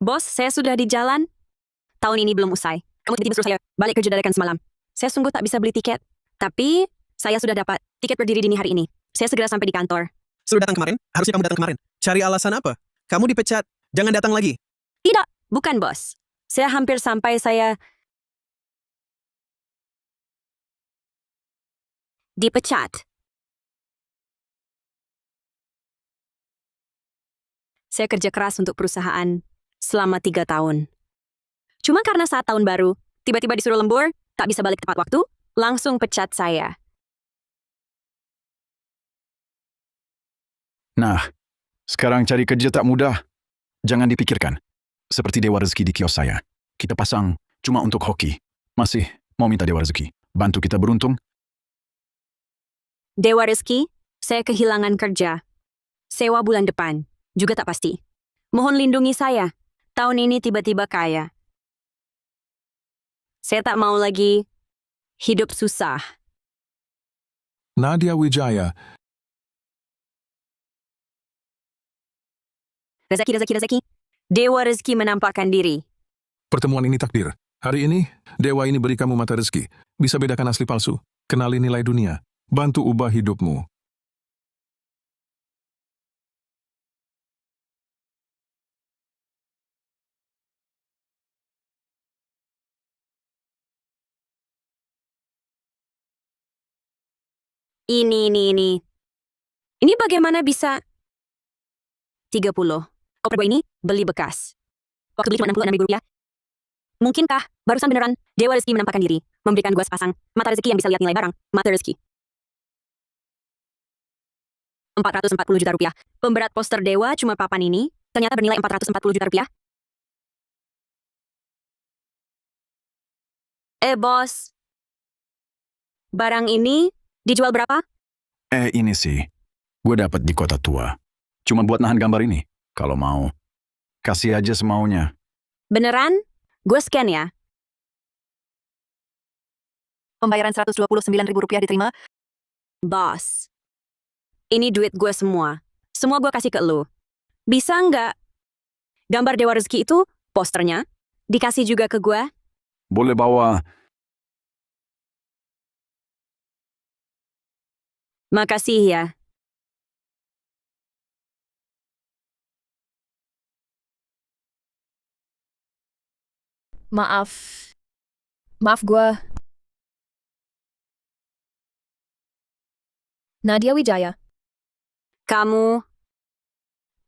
Bos, saya sudah di jalan. Tahun ini belum usai. Kamu tiba-tiba suruh saya balik kerja dadakan semalam. Saya sungguh tak bisa beli tiket. Tapi, saya sudah dapat tiket berdiri dini hari ini. Saya segera sampai di kantor. Suruh datang kemarin? Harusnya kamu datang kemarin. Cari alasan apa? Kamu dipecat. Jangan datang lagi. Tidak, bukan bos. Saya hampir sampai saya dipecat. Saya kerja keras untuk perusahaan selama 3 tahun. Cuma karena saat tahun baru, tiba-tiba disuruh lembur, tak bisa balik tepat waktu, langsung pecat saya. Nah, sekarang cari kerja tak mudah. Jangan dipikirkan. Seperti Dewa Rezeki di kios saya. Kita pasang cuma untuk hoki. Masih mau minta Dewa Rezeki. Bantu kita beruntung. Dewa Rezeki, saya kehilangan kerja. Sewa bulan depan, juga tak pasti. Mohon lindungi saya. Tahun ini tiba-tiba kaya. Saya tak mau lagi hidup susah. Nadia Wijaya, Rezeki. Dewa Rezeki menampakkan diri. pertemuan ini takdir. Hari ini, dewa ini beri kamu mata rezeki. Bisa bedakan asli palsu. Kenali nilai dunia. Bantu ubah hidupmu. Ini. Ini bagaimana bisa 30. Koper gue ini beli bekas. Waktu beli cuma Rp66.000. Mungkinkah barusan beneran Dewa Rezeki menampakkan diri, memberikan gue sepasang mata rezeki yang bisa lihat nilai barang, mata rezeki. Rp440 juta. Pemberat poster Dewa cuma papan ini, ternyata bernilai Rp440 juta. Bos. Barang ini dijual berapa? Ini sih. Gue dapat di kota tua. Cuma buat nahan gambar ini. Kalau mau. Kasih aja semaunya. Beneran? Gue scan ya. Pembayaran Rp129.000 diterima. Bos. Ini duit gue semua. Semua gue kasih ke lu. Bisa nggak? Gambar Dewa Rezeki itu, posternya, dikasih juga ke gue? Boleh bawa. Makasih ya. Maaf gue. Nadia Wijaya. Kamu,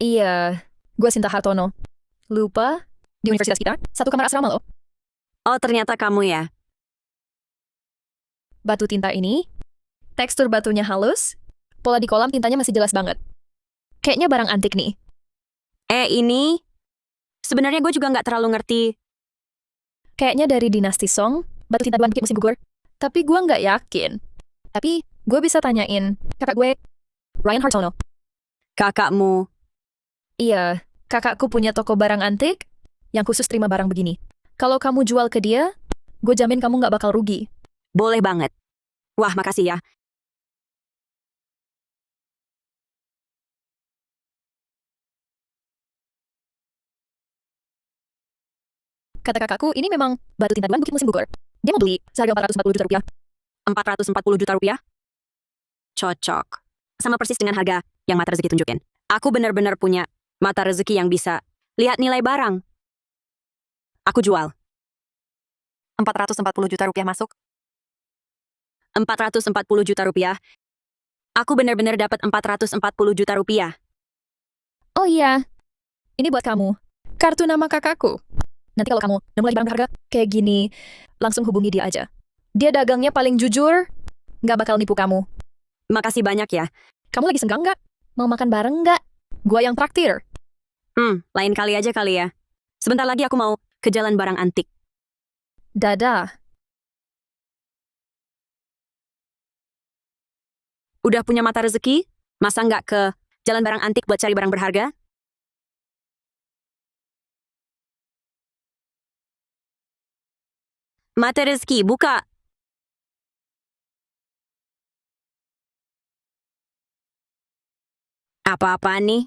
Iya, gue Sinta Hartono. Lupa? Di universitas kita, satu kamar asrama loh. oh ternyata kamu ya. Batu tinta ini, tekstur batunya halus, pola di kolam tintanya masih jelas banget. Kayaknya barang antik nih. Ini, sebenarnya gue juga nggak terlalu ngerti. Kayaknya dari dinasti Song, batu tinta Duan Bukit musim gugur. Tapi gue nggak yakin. Tapi gue bisa tanyain kakak gue, Ryan Hartono. Kakakmu, Iya, kakakku punya toko barang antik yang khusus terima barang begini. Kalau kamu jual ke dia, gue jamin kamu nggak bakal rugi. boleh banget. Wah, makasih ya. Kata kakakku, ini memang batu tinta Duan Bukit musim gugur. Dia mau beli seharga Rp440 juta. Rp440 juta? Cocok. Sama persis dengan harga yang mata rezeki tunjukin. Aku benar-benar punya mata rezeki yang bisa lihat nilai barang. Aku jual. Rp440 juta masuk. Rp440 juta. Aku benar-benar dapat Rp440 juta. Oh iya, ini buat kamu. Kartu nama kakakku. Nanti kalau kamu nemu lagi barang berharga kayak gini, langsung hubungi dia aja. Dia dagangnya paling jujur, nggak bakal nipu kamu. Makasih banyak ya. Kamu lagi senggang nggak? Mau makan bareng nggak? Gua yang traktir. Lain kali aja kali ya. Sebentar lagi aku mau ke jalan barang antik. Dadah. Udah punya mata rezeki? Masa nggak ke jalan barang antik buat cari barang berharga? Mata rezeki, buka. Apa-apaan nih?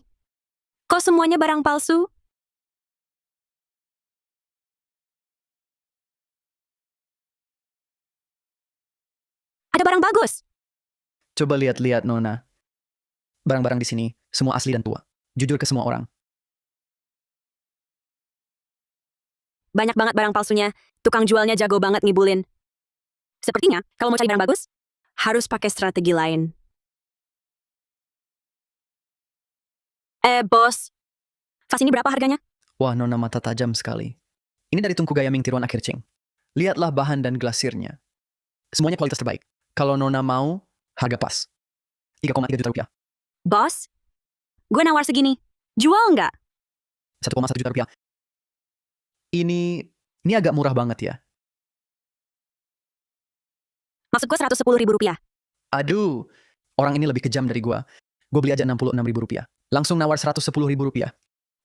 Kok semuanya barang palsu? Ada barang bagus. Coba lihat-lihat, Nona. Barang-barang di sini, semua asli dan tua. Jujur ke semua orang. Banyak banget barang palsunya. Tukang jualnya jago banget ngibulin. Sepertinya, kalau mau cari barang bagus, harus pakai strategi lain. Bos. Vas ini berapa harganya? Wah, Nona mata tajam sekali. Ini dari Tungku Gayaming Tiruan Akhir Cing. Lihatlah bahan dan glasirnya. Semuanya kualitas terbaik. Kalau Nona mau, harga pas. 3,3 juta rupiah. Bos, gue nawar segini. Jual nggak? 1,1 juta rupiah. Ini agak murah banget ya. Maksud gue 110.000 rupiah. Aduh, orang ini lebih kejam dari gua. Gue beli aja 66.000 rupiah. Langsung nawar 110.000 rupiah.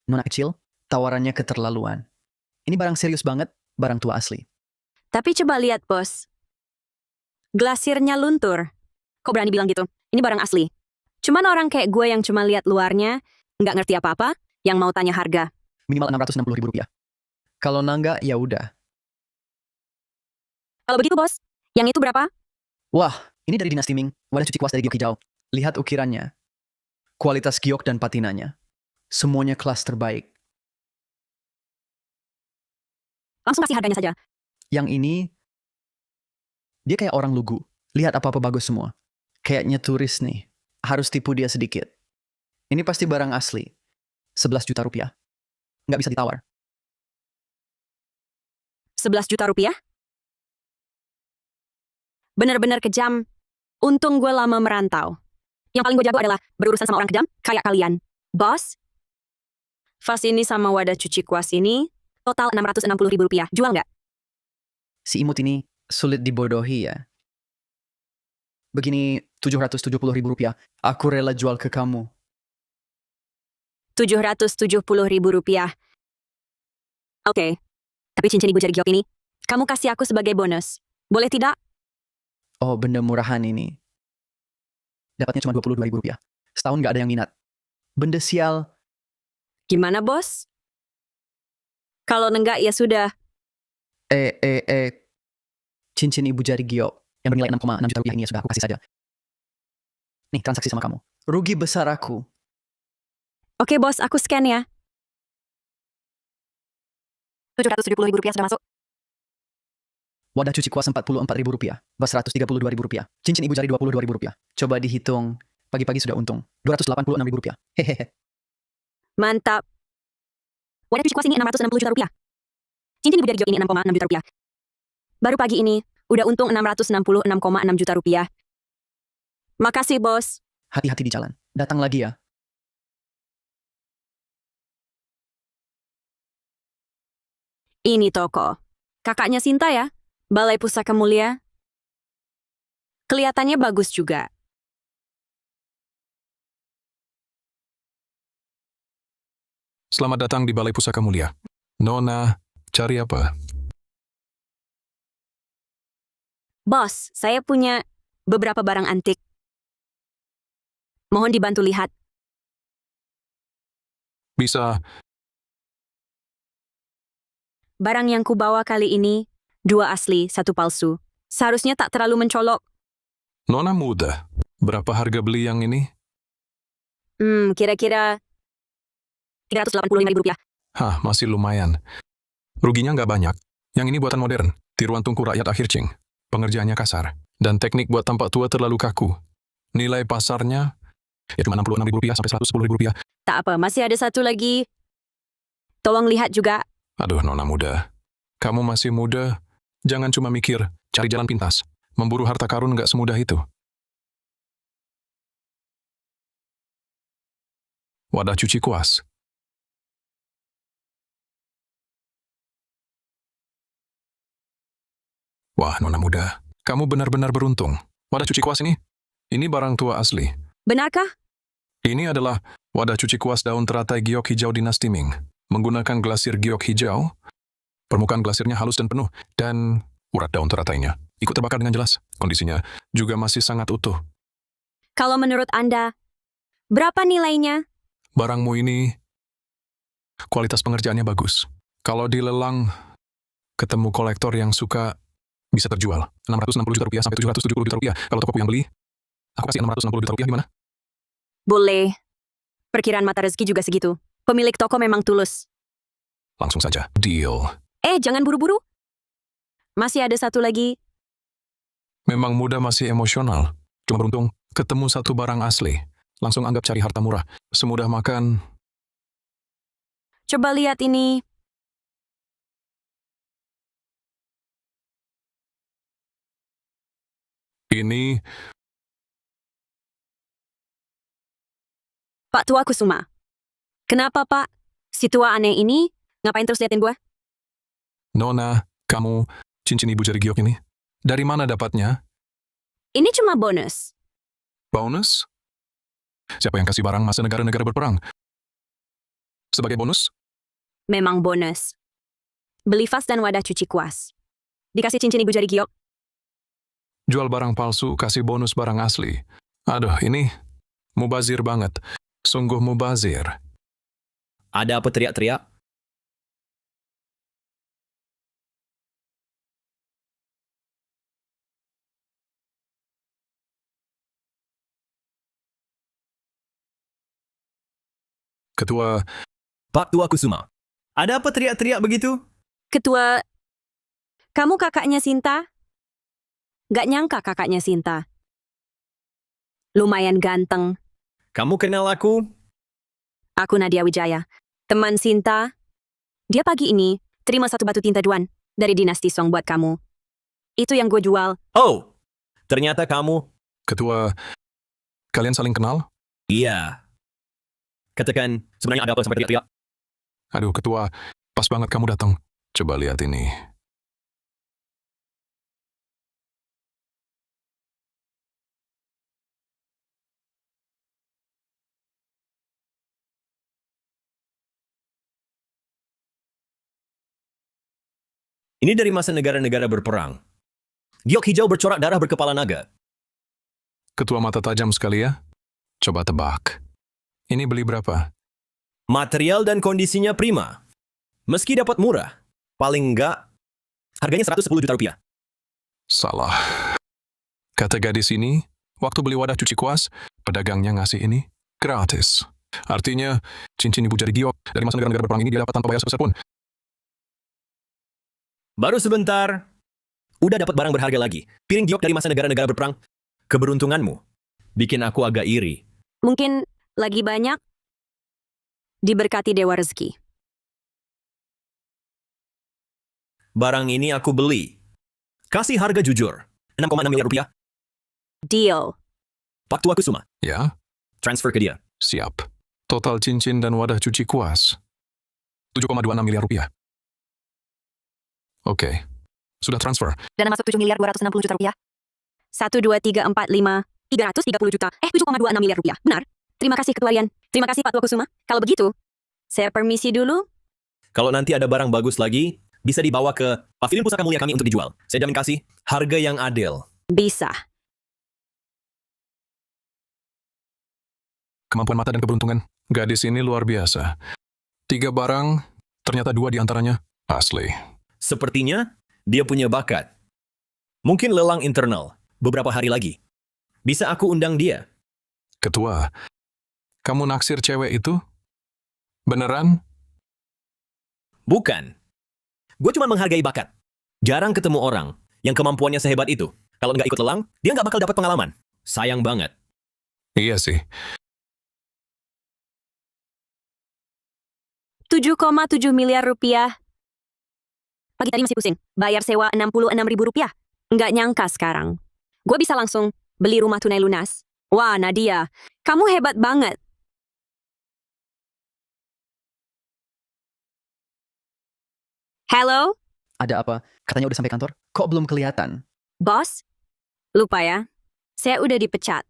Nona kecil, tawarannya keterlaluan. Ini barang serius banget, barang tua asli. Tapi coba lihat, bos. Glasirnya luntur. Kok berani bilang gitu? Ini barang asli. Cuman orang kayak gue yang cuma lihat luarnya, nggak ngerti apa-apa, yang mau tanya harga. Minimal 660.000 rupiah. Kalau nangga, ya udah. Kalau begitu, bos, yang itu berapa? Wah, ini dari Dinasti Ming, wadah cuci kuas dari giok hijau. Lihat ukirannya, kualitas giok dan patinanya. Semuanya kelas terbaik. Langsung kasih harganya saja. Yang ini, dia kayak orang lugu. Lihat apa-apa bagus semua. Kayaknya turis nih. Harus tipu dia sedikit. Ini pasti barang asli. 11 juta rupiah. Nggak bisa ditawar. 11 juta rupiah? Bener-bener kejam. Untung gue lama merantau. Yang paling gue jago adalah berurusan sama orang kejam kayak kalian. Bos, vas ini sama wadah cuci kuas ini, total 660.000 rupiah. Jual nggak? Si imut ini sulit dibodohi ya. Begini 770.000 rupiah. Aku rela jual ke kamu. 770.000 rupiah. Oke. Tapi cincin ibu jari giok ini, kamu kasih aku sebagai bonus. Boleh tidak? Oh, benda murahan ini. Dapatnya cuma 22.000 rupiah. Setahun nggak ada yang minat. Benda sial. Gimana, bos? Kalau nenggak, ya sudah. Cincin ibu jari giok yang bernilai 6,6 juta rupiah ini ya sudah aku kasih saja. Nih, transaksi sama kamu. Rugi besar aku. Oke, bos, aku scan ya. 770.000 rupiah sudah masuk. Wadah cuci kuas 44.000 rupiah. Vas 132.000 rupiah. Cincin ibu jari 22.000 rupiah. Coba dihitung. Pagi-pagi sudah untung. 286.000 rupiah. Hehehe. Mantap. Wadah cuci kuas ini 660 juta rupiah. Cincin ibu jari giok ini 6,6 juta rupiah. Baru pagi ini, udah untung 666,6 juta rupiah. Makasih, bos. Hati-hati di jalan. Datang lagi ya. Ini toko. Kakaknya Sinta ya? Balai Pusaka Mulia. Kelihatannya bagus juga. Selamat datang di Balai Pusaka Mulia. Nona, cari apa? Bos, saya punya beberapa barang antik. Mohon dibantu lihat. Bisa, Barang yang kubawa kali ini, 2 asli, 1 palsu. Seharusnya tak terlalu mencolok. Nona muda. Berapa harga beli yang ini? Kira-kira 385.000 rupiah. Hah, masih lumayan. Ruginya nggak banyak. Yang ini buatan modern. Tiruan Tungku Rakyat Akhir Cing. Pengerjaannya kasar. Dan teknik buat tampak tua terlalu kaku. Nilai pasarnya ya cuma 66.000 rupiah sampai 110.000 rupiah. Tak apa, masih ada satu lagi. Tolong lihat juga. Aduh, Nona muda. Kamu masih muda. Jangan cuma mikir, cari jalan pintas. Memburu harta karun nggak semudah itu. Wadah cuci kuas. Wah, Nona muda. Kamu benar-benar beruntung. Wadah cuci kuas ini barang tua asli. Benarkah? Ini adalah wadah cuci kuas daun teratai giok hijau Dinasti Ming. Menggunakan glasir giok hijau, permukaan glasirnya halus dan penuh, dan urat daun teratainya ikut terbakar dengan jelas. Kondisinya juga masih sangat utuh. Kalau menurut Anda, berapa nilainya? Barangmu ini, kualitas pengerjaannya bagus. Kalau dilelang, ketemu kolektor yang suka Bisa terjual 660 juta rupiah sampai 770 juta rupiah. Kalau tokoku yang beli, aku kasih 660 juta rupiah gimana? Boleh. Perkiraan mata rezeki juga segitu. Pemilik toko memang tulus. Langsung saja. Deal. Jangan buru-buru. Masih ada satu lagi. Memang muda masih emosional. Cuma beruntung ketemu satu barang asli. Langsung anggap cari harta murah. Semudah makan. Coba lihat ini. Ini Pak Tua Kusuma. Kenapa, Pak? Si tua aneh ini ngapain terus liatin gua? Nona, kamu cincin ibu jari giok ini. Dari mana dapatnya? Ini cuma bonus. Bonus? Siapa yang kasih barang masa negara-negara berperang? Sebagai bonus? Memang bonus. Beli vas dan wadah cuci kuas. Dikasih cincin ibu jari giok. Jual barang palsu, kasih bonus barang asli. Aduh, ini mubazir banget. Sungguh mubazir. Ada apa teriak-teriak? Ketua, Pak Tua Kusuma. Ada apa teriak-teriak begitu? Ketua, kamu kakaknya Sinta? Gak nyangka kakaknya Sinta. Lumayan ganteng. Kamu kenal aku? Aku Nadia Wijaya. Teman Sinta. Dia pagi ini terima satu batu tinta duan dari dinasti Song buat kamu. Itu yang gue jual. Oh, ternyata kamu. Ketua, kalian saling kenal? Iya. Katakan, sebenarnya ada apa sampai teriak-teriak? Aduh, Ketua, pas banget kamu datang. Coba lihat ini. Ini dari masa negara-negara berperang. Giok hijau bercorak darah berkepala naga. Ketua mata tajam sekali ya. Coba tebak. Ini beli berapa? Material dan kondisinya prima. Meski dapat murah, paling enggak, harganya 110 juta rupiah. Salah. Kata gadis ini, waktu beli wadah cuci kuas, pedagangnya ngasih ini gratis. Artinya, cincin ibu jari giok dari masa negara-negara berperang ini dia dapat tanpa bayar sepeser pun. Baru sebentar, udah dapat barang berharga lagi. Piring giok dari masa negara-negara berperang. Keberuntunganmu bikin aku agak iri. Mungkin lagi banyak. Diberkati Dewa Rezeki. Barang ini aku beli. Kasih harga jujur, 6,6 miliar rupiah. Deal. Pak Tua Kusuma, Ya, transfer ke dia. siap. Total cincin dan wadah cuci kuas. 7,26 miliar rupiah. Oke, sudah transfer. Dana masuk 7 miliar 260 juta rupiah. 1, 2, 3, 4, 5, 330 juta. 7,26 miliar rupiah. Benar. Terima kasih Ketua Rian. Terima kasih Pak Tua Kusuma. Kalau begitu, saya permisi dulu. Kalau nanti ada barang bagus lagi, bisa dibawa ke pavilion pusaka mulia kami untuk dijual. Saya jamin kasih harga yang adil. Bisa. Kemampuan mata dan keberuntungan. Gadis ini luar biasa. 3 barang, ternyata 2 diantaranya asli. Sepertinya dia punya bakat. Mungkin lelang internal beberapa hari lagi. Bisa aku undang dia? Ketua, kamu naksir cewek itu? Beneran? Bukan. Gue cuma menghargai bakat. Jarang ketemu orang yang kemampuannya sehebat itu. Kalau nggak ikut lelang, dia nggak bakal dapat pengalaman. Sayang banget. Iya sih. 7,7 miliar rupiah. Pagi tadi masih pusing. Bayar sewa 66 ribu rupiah. Nggak nyangka sekarang. Gue bisa langsung beli rumah tunai lunas. Wah, Nadia. Kamu hebat banget. Halo, Ada apa? Katanya udah sampai kantor. Kok belum kelihatan? bos? Lupa ya. Saya udah dipecat.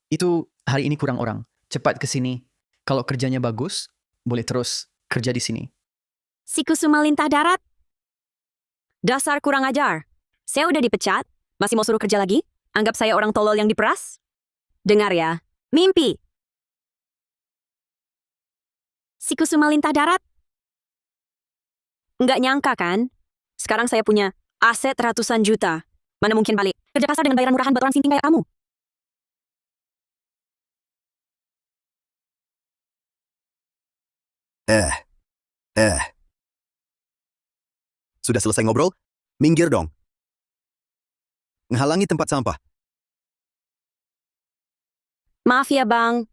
Itu hari ini kurang orang. Cepat ke sini. Kalau kerjanya bagus, boleh terus kerja di sini. Si Kusuma lintah darat. Dasar kurang ajar. Saya udah dipecat. Masih mau suruh kerja lagi? Anggap saya orang tolol yang diperas? Dengar ya. Mimpi. Si Kusuma lintah darat. Nggak nyangka kan? Sekarang saya punya Aset ratusan juta. Mana mungkin balik? Kerja kasar dengan bayaran murahan buat orang sinting kayak kamu. Sudah selesai ngobrol? Minggir dong. Ngehalangi tempat sampah. Maaf ya, Bang.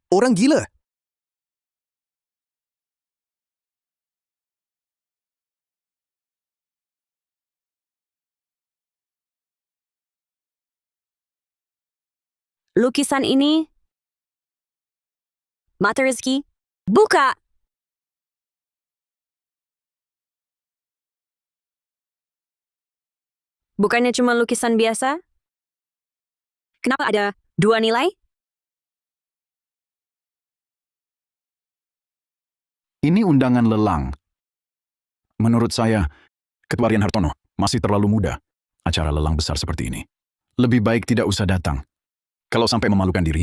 Orang gila. Lukisan ini mata rezeki. Buka! Bukannya cuma lukisan biasa? Kenapa ada 2 nilai? Ini undangan lelang. Menurut saya, Ketua Rian Hartono masih terlalu muda acara lelang besar seperti ini. Lebih baik tidak usah datang. Kalau sampai memalukan diri,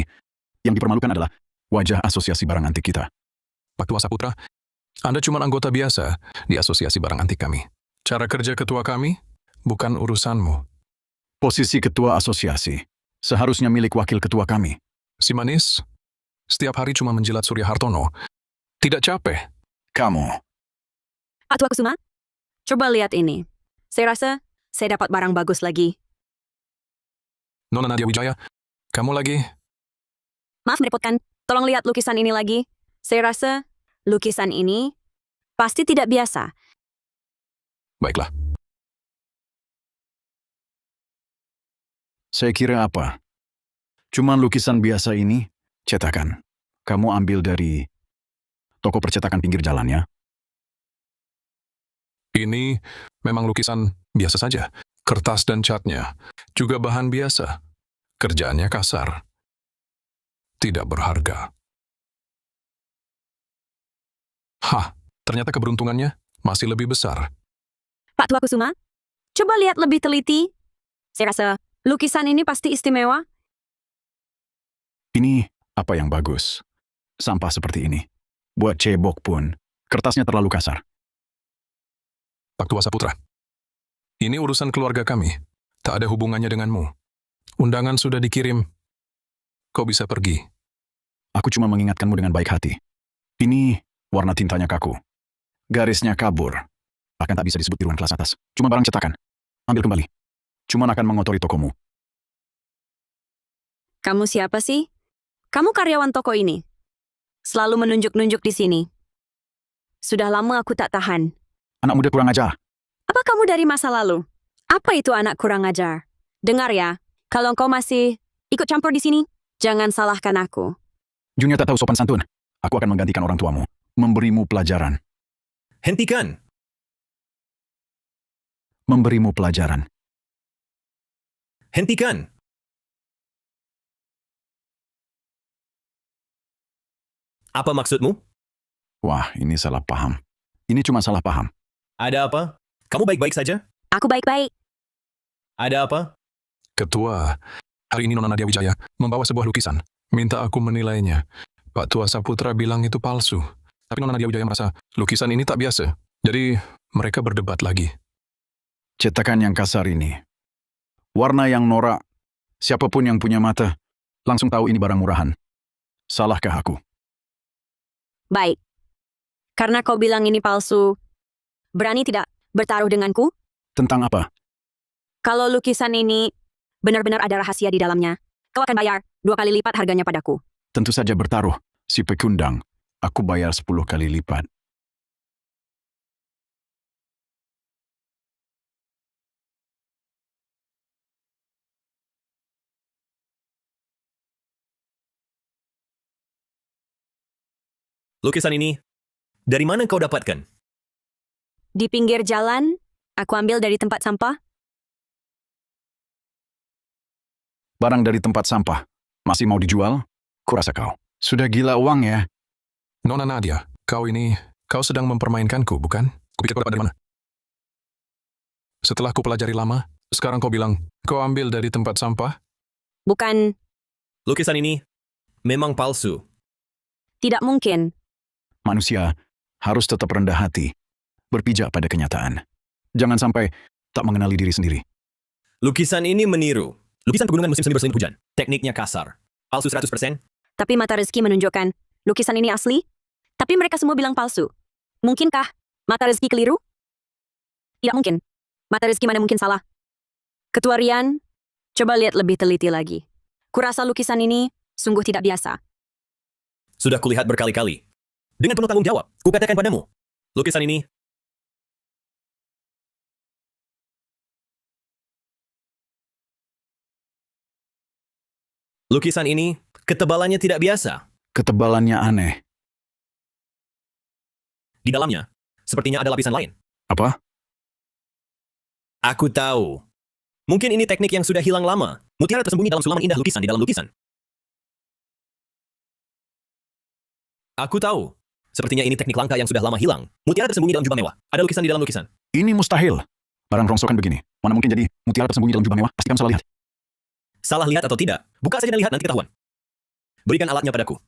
yang dipermalukan adalah wajah asosiasi barang antik kita. Pak Tua Saputra, Anda cuma anggota biasa di asosiasi barang antik kami. Cara kerja ketua kami bukan urusanmu. Posisi ketua asosiasi seharusnya milik wakil ketua kami. Si manis, setiap hari cuma menjilat Surya Hartono. Tidak capek. Kamu, Pak Tua Kusuma, coba lihat ini. Saya rasa saya dapat barang bagus lagi. Nona Nadia Wijaya, kamu lagi? Maaf merepotkan, tolong lihat lukisan ini lagi. Saya rasa lukisan ini pasti tidak biasa. Baiklah. saya kira apa? Cuma lukisan biasa ini, cetakan. Kamu ambil dari toko percetakan pinggir jalan ya? Ini memang lukisan biasa saja. Kertas dan catnya juga bahan biasa. Kerjaannya kasar. Tidak berharga. Hah, ternyata keberuntungannya masih lebih besar. Pak Tua Kusuma, coba lihat lebih teliti. Saya rasa lukisan ini pasti istimewa. Ini apa yang bagus? Sampah seperti ini. Buat cebok pun, kertasnya terlalu kasar. Pak Tua Saputra, ini urusan keluarga kami. Tak ada hubungannya denganmu. Undangan sudah dikirim. Kau bisa pergi. Aku cuma mengingatkanmu dengan baik hati. Ini warna tintanya kaku. Garisnya kabur. Bahkan tak bisa disebut tiruan kelas atas. Cuma barang cetakan. Ambil kembali. Cuma akan mengotori tokomu. Kamu siapa sih? Kamu karyawan toko ini. Selalu menunjuk-nunjuk di sini. Sudah lama aku tak tahan. Anak muda kurang ajar. Apa kamu dari masa lalu? Apa itu anak kurang ajar? Dengar ya, kalau engkau masih ikut campur di sini, jangan salahkan aku. Junior tak tahu sopan santun. Aku akan menggantikan orang tuamu. Memberimu pelajaran. Hentikan! Memberimu pelajaran. Hentikan! Apa maksudmu? Wah, ini salah paham. Ini cuma salah paham. Ada apa? Kamu baik-baik saja? Aku baik-baik. Ada apa? Ketua, hari ini Nona Nadia Wijaya membawa sebuah lukisan. Minta aku menilainya. Pak Tua Saputra bilang itu palsu. Tapi Nona Nadia Wijaya merasa lukisan ini tak biasa. Jadi mereka berdebat lagi. Cetakan yang kasar ini. Warna yang norak. Siapapun yang punya mata, langsung tahu ini barang murahan. Salahkah aku? Baik. Karena kau bilang ini palsu, berani tidak bertaruh denganku? Tentang apa? Kalau lukisan ini benar-benar ada rahasia di dalamnya, kau akan bayar 2 kali lipat harganya padaku. Tentu saja bertaruh. Si pekundang. Aku bayar 10 kali lipat. Lukisan ini, dari mana kau dapatkan? Di pinggir jalan, aku ambil dari tempat sampah. Barang dari tempat sampah. Masih mau dijual? Kurasa kau. Sudah gila uang ya? Nona Nadia, kau sedang mempermainkanku, bukan? Kupikir kau dapat dari mana? Setelah ku pelajari lama, sekarang kau bilang, kau ambil dari tempat sampah? Bukan, Lukisan ini memang palsu. tidak mungkin. Manusia harus tetap rendah hati. berpijak pada kenyataan. Jangan sampai tak mengenali diri sendiri. Lukisan ini meniru. Lukisan pegunungan musim semi berselimut hujan. Tekniknya kasar. Palsu 100%. Tapi mata Rezeki menunjukkan lukisan ini asli. Tapi mereka semua bilang palsu. Mungkinkah mata Rezeki keliru? Tidak mungkin. Mata Rezeki mana mungkin salah. Ketua Rian, coba lihat lebih teliti lagi. Kurasa lukisan ini sungguh tidak biasa. Sudah kulihat berkali-kali. Dengan penuh tanggung jawab, kukatakan padamu. Lukisan ini ketebalannya tidak biasa. Ketebalannya aneh. Di dalamnya, sepertinya ada lapisan lain. Apa? Aku tahu. Mungkin ini teknik yang sudah hilang lama. Mutiara tersembunyi dalam sulaman indah lukisan di dalam lukisan. Aku tahu. Sepertinya ini teknik langka yang sudah lama hilang. Mutiara tersembunyi dalam jubah mewah. Ada lukisan di dalam lukisan. Ini mustahil. Barang rongsokan begini. Mana mungkin jadi mutiara tersembunyi dalam jubah mewah? Pasti kamu salah lihat. Salah lihat atau tidak? Buka saja dan lihat, nanti ketahuan. Berikan alatnya padaku.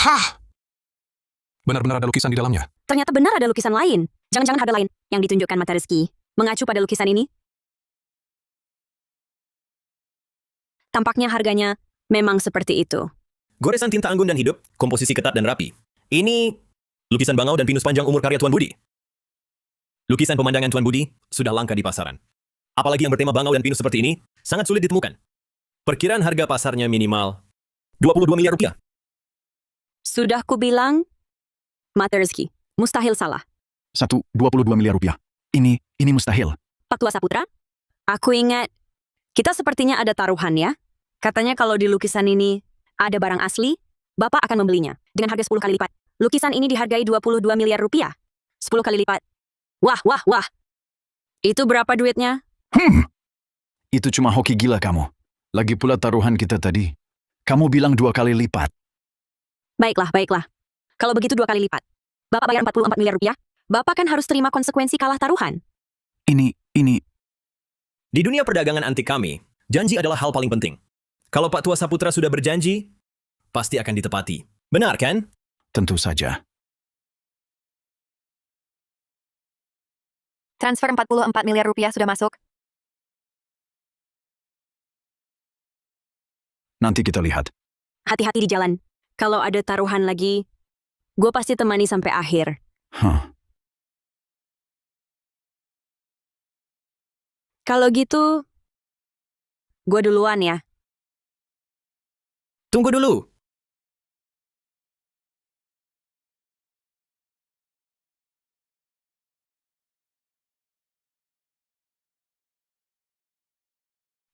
Hah! Benar-benar ada lukisan di dalamnya. Ternyata benar ada lukisan lain. Jangan-jangan harga lain yang ditunjukkan mata Rezeki mengacu pada lukisan ini. Tampaknya harganya memang seperti itu. Goresan tinta anggun dan hidup, komposisi ketat dan rapi. Ini lukisan bangau dan pinus panjang umur karya Tuan Budi. Lukisan pemandangan Tuan Budi sudah langka di pasaran. Apalagi yang bertema bangau dan pinus seperti ini, sangat sulit ditemukan. Perkiraan harga pasarnya minimal 22 miliar rupiah. Sudah kubilang, mata Rezeki, mustahil salah. 22 miliar rupiah. Ini mustahil. Pak Tua Saputra, aku ingat, kita sepertinya ada taruhan ya. Katanya kalau di lukisan ini ada barang asli, Bapak akan membelinya dengan harga 10 kali lipat. Lukisan ini dihargai 22 miliar rupiah. 10 kali lipat. Wah, wah, wah. Itu berapa duitnya? Itu cuma hoki gila kamu. Lagi pula taruhan kita tadi. Kamu bilang 2 kali lipat. Baiklah, baiklah. Kalau begitu 2 kali lipat. Bapak bayar 44 miliar rupiah, Bapak kan harus terima konsekuensi kalah taruhan. Ini. Di dunia perdagangan antik kami, janji adalah hal paling penting. Kalau Pak Tua Saputra sudah berjanji, pasti akan ditepati. Benar kan? Tentu saja. Transfer 44 miliar rupiah sudah masuk. Nanti kita lihat. Hati-hati di jalan. Kalau ada taruhan lagi, gue pasti temani sampai akhir. Kalau gitu, gue duluan ya. Tunggu dulu.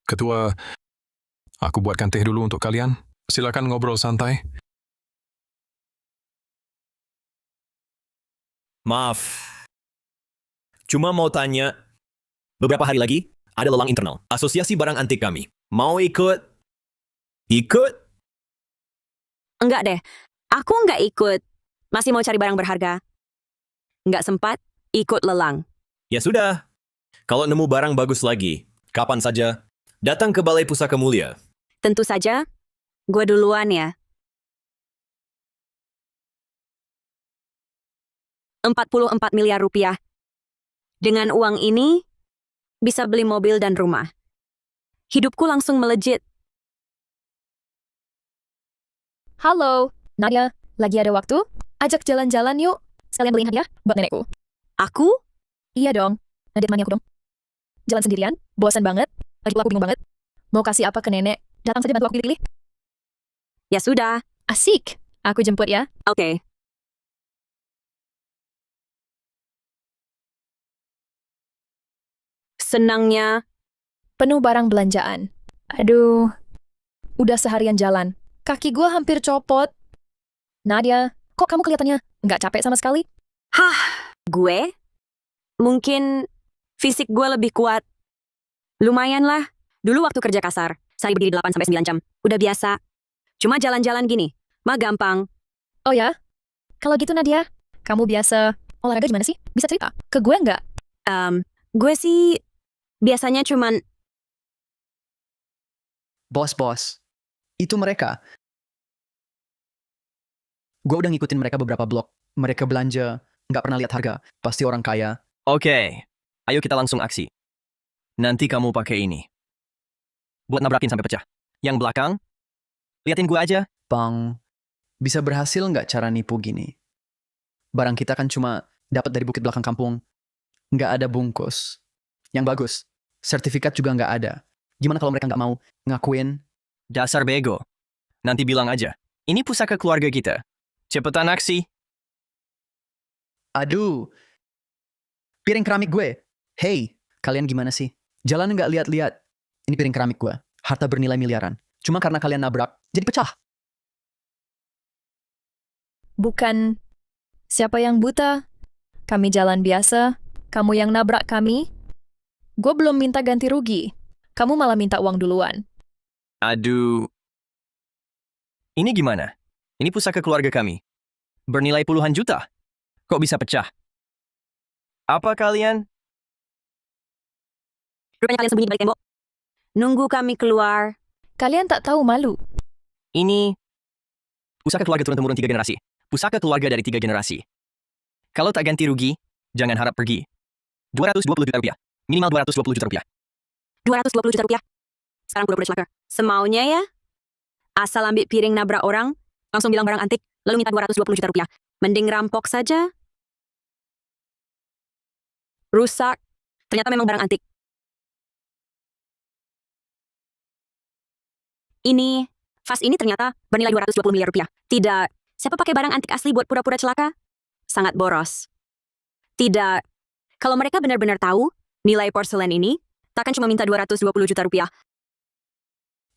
Ketua, aku buatkan teh dulu untuk kalian. Silakan ngobrol santai. Maaf. Cuma mau tanya, beberapa hari lagi ada lelang internal Asosiasi Barang Antik kami. Mau ikut? Ikut? Enggak deh, aku enggak ikut. Masih mau cari barang berharga. Enggak sempat ikut lelang. Ya sudah. Kalau nemu barang bagus lagi, kapan saja, datang ke Balai Pusaka Mulia. Tentu saja, gue duluan ya. 44 miliar rupiah. Dengan uang ini, bisa beli mobil dan rumah. Hidupku langsung melejit. Halo, Nadia, lagi ada waktu? Ajak jalan-jalan yuk. Sekalian beliin hadiah buat nenekku. Aku? Iya dong. Nadia temani aku dong. Jalan sendirian? Bosan banget? Lagi pula aku bingung banget. Mau kasih apa ke nenek? Datang saja bantu aku pilih-pilih. Ya sudah. Asik. Aku jemput ya. Oke. Senangnya, Penuh barang belanjaan. Aduh. Udah seharian jalan. Kaki gua hampir copot. Nadia, kok kamu kelihatannya nggak capek sama sekali? gue? Mungkin fisik gue lebih kuat. Lumayan lah. Dulu waktu kerja kasar, saya berdiri 8-9 jam. Udah biasa. Cuma jalan-jalan gini, mah gampang. Oh ya? Kalau gitu Nadia, kamu biasa olahraga gimana sih? Bisa cerita? Ke gue nggak? Gue sih biasanya cuman Bos. Itu mereka. Gue udah ngikutin mereka beberapa blok. Mereka belanja, nggak pernah lihat harga. Pasti orang kaya. Oke, ayo kita langsung aksi. Nanti kamu pakai ini. Buat nabrakin sampai pecah. Yang belakang, liatin gue aja. Bang, bisa berhasil nggak cara nipu gini? Barang kita kan cuma dapat dari bukit belakang kampung. Nggak ada bungkus. Yang bagus, sertifikat juga nggak ada. Gimana kalau mereka nggak mau ngakuin? Dasar bego. Nanti bilang aja. Ini pusaka keluarga kita. Cepetan aksi. Aduh, piring keramik gue. Hey, kalian gimana sih? Jalan nggak lihat-lihat. Ini piring keramik gue. Harta bernilai miliaran. Cuma karena kalian nabrak, jadi pecah. Bukan siapa yang buta? Kami jalan biasa. Kamu yang nabrak kami? Gue belum minta ganti rugi. Kamu malah minta uang duluan. Aduh. Ini gimana? Ini pusaka keluarga kami. Bernilai puluhan juta. Kok bisa pecah? Apa kalian? rupanya kalian sembunyi di balik tembok. Nunggu kami keluar. Kalian tak tahu malu. Ini pusaka keluarga turun-temurun 3 generasi. Pusaka keluarga dari 3 generasi. Kalau tak ganti rugi, jangan harap pergi. 220 juta rupiah. Minimal 220 juta rupiah. 220 juta rupiah. Sekarang pura-pura celaka. Semaunya ya. Asal ambil piring nabrak orang, langsung bilang barang antik, lalu minta 220 juta rupiah. Mending rampok saja. Rusak. Ternyata memang barang antik. Ini, vas ini ternyata bernilai 220 miliar rupiah. Tidak, siapa pakai barang antik asli buat pura-pura celaka? Sangat boros. Tidak, kalau mereka benar-benar tahu nilai porselen ini, takkan cuma minta 220 juta rupiah.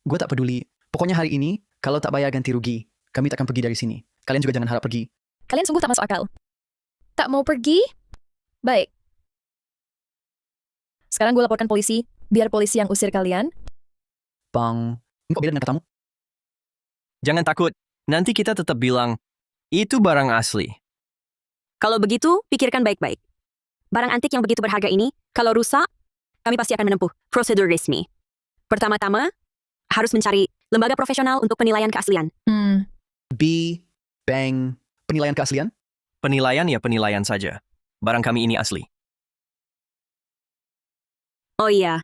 Gue tak peduli. Pokoknya hari ini, kalau tak bayar ganti rugi, kami takkan pergi dari sini. Kalian juga jangan harap pergi. Kalian sungguh tak masuk akal. Tak mau pergi? Baik. Sekarang gue laporkan polisi, biar polisi yang usir kalian. Bang, kok beda dengan katamu? Jangan takut. Nanti kita tetap bilang, itu barang asli. Kalau begitu, pikirkan baik-baik. Barang antik yang begitu berharga ini, kalau rusak, kami pasti akan menempuh prosedur resmi. Pertama-tama, harus mencari lembaga profesional untuk penilaian keaslian. Bang, penilaian keaslian? Penilaian ya penilaian saja. Barang kami ini asli. Oh iya,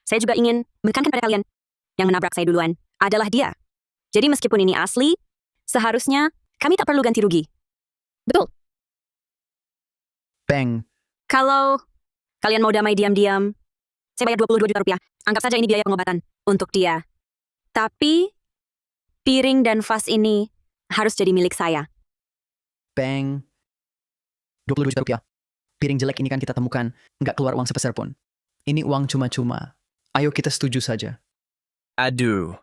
saya juga ingin menekankan pada kalian, yang menabrak saya duluan adalah dia. Jadi meskipun ini asli, seharusnya kami tak perlu ganti rugi. Betul. Bang, Kalau kalian mau damai diam-diam, saya bayar 22 juta rupiah. Anggap saja ini biaya pengobatan untuk dia. Tapi, piring dan vas ini harus jadi milik saya. Bang, 22 juta rupiah. Piring jelek ini kan kita temukan, nggak keluar uang sepeser pun. Ini uang cuma-cuma. Ayo kita setuju saja. Aduh.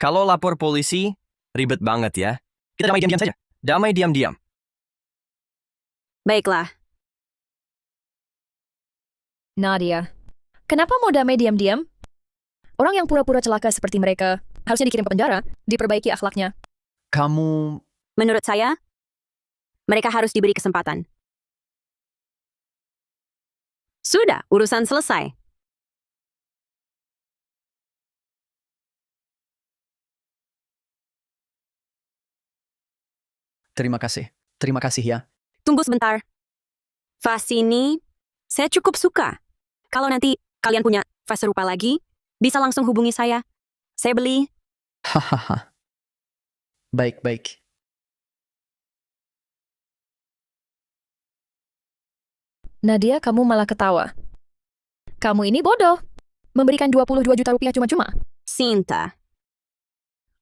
Kalau lapor polisi, ribet banget ya. Kita damai diam-diam saja. Damai diam-diam. Baiklah, Nadia, kenapa mau damai diam-diam? Orang yang pura-pura celaka seperti mereka harusnya dikirim ke penjara, diperbaiki akhlaknya. Kamu, menurut saya, mereka harus diberi kesempatan. Sudah, urusan selesai. terima kasih. Terima kasih ya. Tunggu sebentar. Vas ini, saya cukup suka. Kalau nanti kalian punya vas serupa lagi, bisa langsung hubungi saya. Saya beli. Hahaha. Baik. Nadia, kamu malah ketawa. Kamu ini bodoh. Memberikan 22 juta rupiah cuma-cuma. Sinta.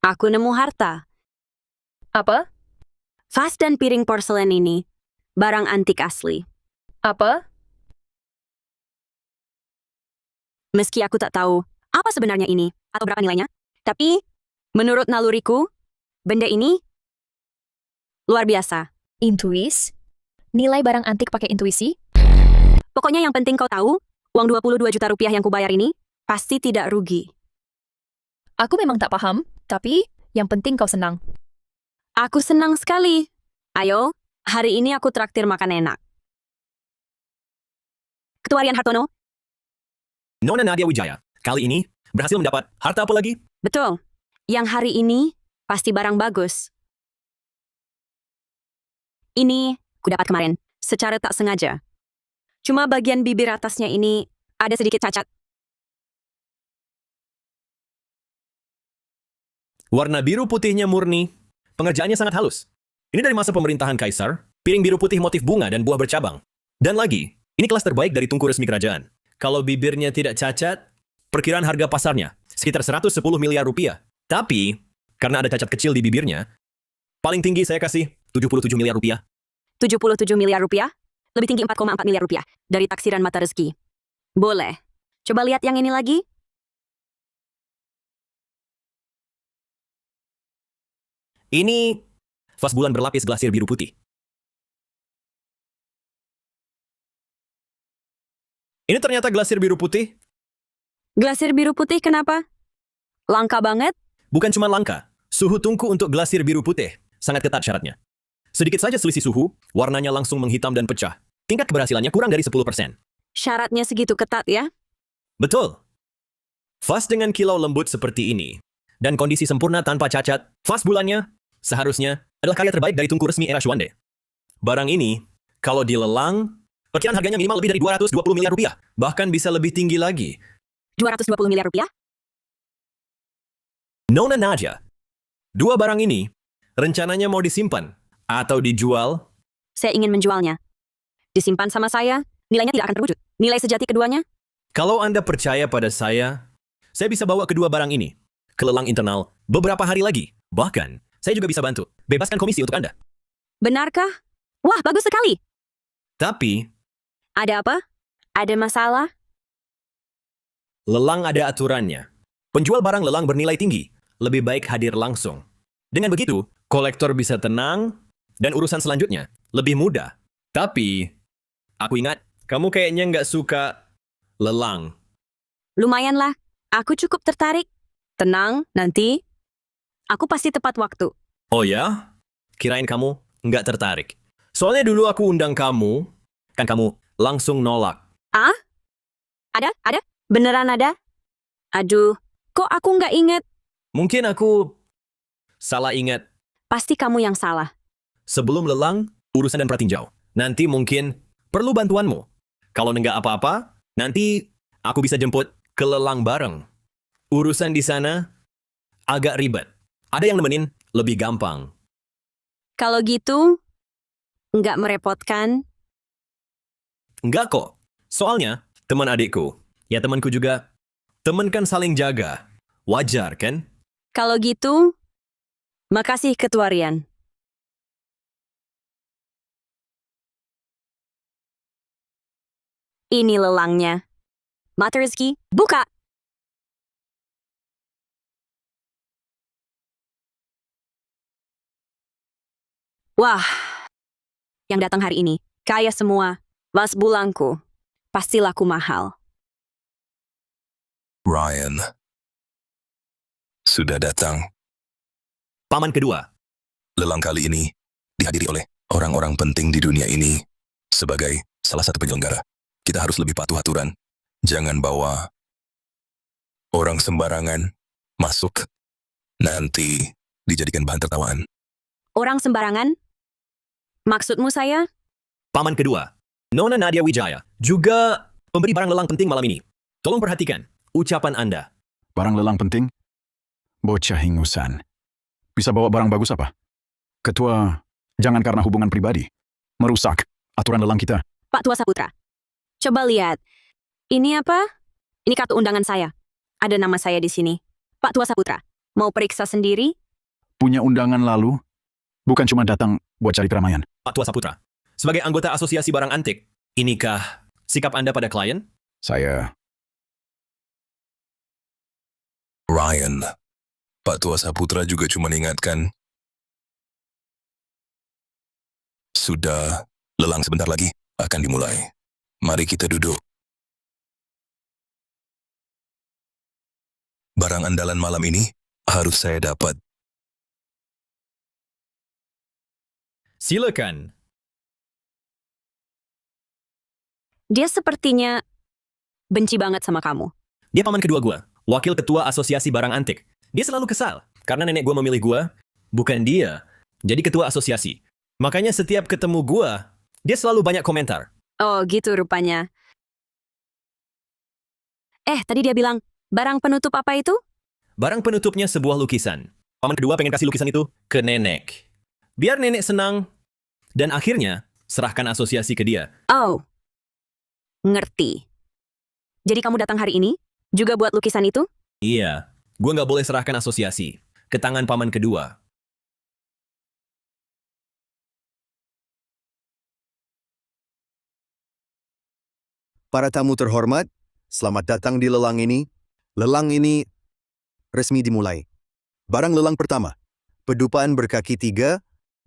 Aku nemu harta. Apa? Vas dan piring porselen ini, barang antik asli. Apa? Meski aku tak tahu apa sebenarnya ini atau berapa nilainya, tapi menurut naluriku, benda ini luar biasa. Intuis? Nilai barang antik pakai intuisi? Pokoknya yang penting kau tahu, uang 22 juta rupiah yang kubayar ini pasti tidak rugi. Aku memang tak paham, tapi yang penting kau senang. Aku senang sekali. Ayo, Hari ini aku traktir makan enak. Ketua Harian Hartono? Nona Nadia Wijaya, kali ini berhasil mendapat harta apa lagi? Betul. Yang hari ini pasti barang bagus. Ini ku dapat kemarin, secara tak sengaja. Cuma bagian bibir atasnya ini ada sedikit cacat. Warna biru putihnya murni, pengerjaannya sangat halus. Ini dari masa pemerintahan Kaisar, piring biru putih motif bunga dan buah bercabang. Dan lagi, ini kelas terbaik dari tungku resmi kerajaan. Kalau bibirnya tidak cacat, perkiraan harga pasarnya sekitar 110 miliar rupiah. Tapi, karena ada cacat kecil di bibirnya, paling tinggi saya kasih 77 miliar rupiah. 77 miliar rupiah? Lebih tinggi 4,4 miliar rupiah dari taksiran mata rezeki. Boleh. Coba lihat yang ini lagi. Ini vas bulan berlapis glasir biru putih. Ini ternyata glasir biru putih. Glasir biru putih kenapa? Langka banget? Bukan cuma langka, suhu tungku untuk glasir biru putih sangat ketat syaratnya. Sedikit saja selisih suhu, warnanya langsung menghitam dan pecah. Tingkat keberhasilannya kurang dari 10%. Syaratnya segitu ketat ya? Betul. Vas dengan kilau lembut seperti ini, dan kondisi sempurna tanpa cacat, vas bulannya seharusnya adalah karya terbaik dari tungku resmi era Shwande. Barang ini, kalau dilelang, perkiraan harganya minimal lebih dari 220 miliar rupiah. Bahkan bisa lebih tinggi lagi. 220 miliar rupiah? Nona Nadia, dua barang ini rencananya mau disimpan atau dijual. Saya ingin menjualnya. Disimpan sama saya, nilainya tidak akan terwujud. Nilai sejati keduanya? Kalau Anda percaya pada saya bisa bawa kedua barang ini ke lelang internal beberapa hari lagi. Bahkan, saya juga bisa bantu bebaskan komisi untuk Anda. Benarkah? Wah, bagus sekali. Tapi, Ada apa? Ada masalah? lelang ada aturannya. Penjual barang lelang bernilai tinggi. Lebih baik hadir langsung. Dengan begitu, kolektor bisa tenang dan urusan selanjutnya lebih mudah. Tapi, aku ingat, kamu kayaknya nggak suka lelang. Lumayanlah. Aku cukup tertarik. Tenang, nanti. Aku pasti tepat waktu. Oh ya? Kirain kamu nggak tertarik. Soalnya dulu aku undang kamu, kan kamu langsung nolak. Ah? Ada? Beneran ada? Aduh, kok aku nggak inget? Mungkin aku salah ingat. Pasti kamu yang salah. Sebelum lelang, urusan dan pratinjau. Nanti mungkin perlu bantuanmu. Kalau nggak apa-apa, nanti aku bisa jemput ke lelang bareng. Urusan di sana agak ribet. Ada yang nemenin lebih gampang. Kalau gitu, nggak merepotkan. Nggak kok. Soalnya, teman adikku, ya temanku juga, teman kan saling jaga. Wajar kan? Kalau gitu, makasih Ketua Rian. Ini lelangnya. Mata rezeki, buka! Wah, yang datang hari ini, kaya semua. Vas bulangku, pasti laku mahal. Ryan. Sudah datang. Paman kedua. Lelang kali ini dihadiri oleh orang-orang penting di dunia ini sebagai salah satu penyelenggara. Kita harus lebih patuh aturan. Jangan bawa orang sembarangan masuk. Nanti dijadikan bahan tertawaan. Orang sembarangan? Maksudmu saya? Paman kedua. Nona Nadia Wijaya. Juga pemberi barang lelang penting malam ini. Tolong perhatikan ucapan Anda. Barang lelang penting? Bocah hingusan. Bisa bawa barang bagus apa? Ketua, jangan karena hubungan pribadi. Merusak aturan lelang kita. Pak Tua Saputra. Coba lihat. Ini apa? Ini kartu undangan saya. Ada nama saya di sini. Pak Tua Saputra. Mau periksa sendiri? Punya undangan lalu? Bukan cuma datang buat cari keramaian. Pak Tua Saputra. Sebagai anggota Asosiasi Barang Antik, inikah sikap Anda pada klien? Saya... Ryan. Pak Tua Saputra juga cuma ingatkan. Sudah, lelang sebentar lagi akan dimulai. Mari kita duduk. Barang andalan malam ini harus saya dapat. Silakan. Dia sepertinya benci banget sama kamu. Dia paman kedua gua, wakil ketua asosiasi barang antik. Dia selalu kesal, karena nenek gua memilih gua, bukan dia, jadi ketua asosiasi. Makanya setiap ketemu gua, dia selalu banyak komentar. Oh, gitu rupanya. Tadi dia bilang, barang penutup apa itu? Barang penutupnya sebuah lukisan. Paman kedua pengen kasih lukisan itu ke nenek. Biar nenek senang, dan akhirnya serahkan asosiasi ke dia. Oh, ngerti. Jadi kamu datang hari ini juga buat lukisan itu? Iya, gua nggak boleh serahkan asosiasi ke tangan paman kedua. Para tamu terhormat, selamat datang di lelang ini. Lelang ini resmi dimulai. Barang lelang pertama, pedupaan berkaki 3,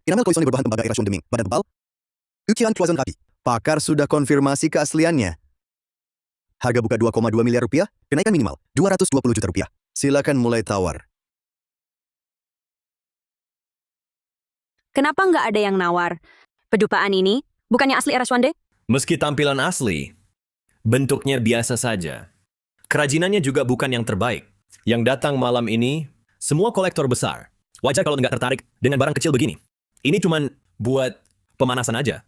enamel koleksi berbahan tembaga era Deming, badan tebal, ukiran cloison kaki. Pakar sudah konfirmasi keasliannya. Harga buka 2,2 miliar rupiah, kenaikan minimal 220 juta rupiah. Silakan mulai tawar. Kenapa nggak ada yang nawar? Pedupaan ini bukannya asli era Shwande? Meski tampilan asli, bentuknya biasa saja. Kerajinannya juga bukan yang terbaik. Yang datang malam ini, semua kolektor besar. Wajar kalau nggak tertarik dengan barang kecil begini. Ini cuman buat pemanasan aja.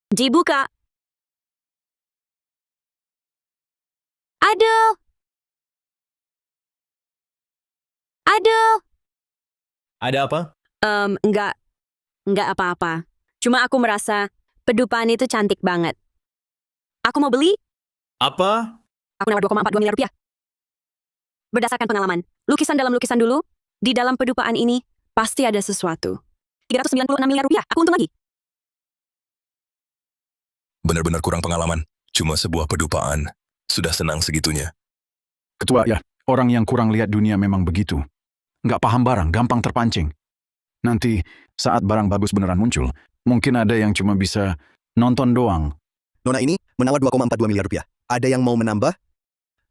Dibuka. Aduh. Aduh. Ada apa? Nggak apa-apa. Cuma aku merasa pedupaan itu cantik banget. Aku mau beli, Apa? aku nawar 2,42 miliar rupiah. Berdasarkan pengalaman, lukisan dalam lukisan dulu, di dalam pedupaan ini, pasti ada sesuatu. 396 miliar rupiah, aku untung lagi. Benar-benar kurang pengalaman. Cuma sebuah pedupaan. Sudah senang segitunya. Ketua, ya, orang yang kurang lihat dunia memang begitu. Nggak paham barang, gampang terpancing. Nanti, saat barang bagus beneran muncul, mungkin ada yang cuma bisa nonton doang. Nona ini menawar 2,42 miliar rupiah. Ada yang mau menambah?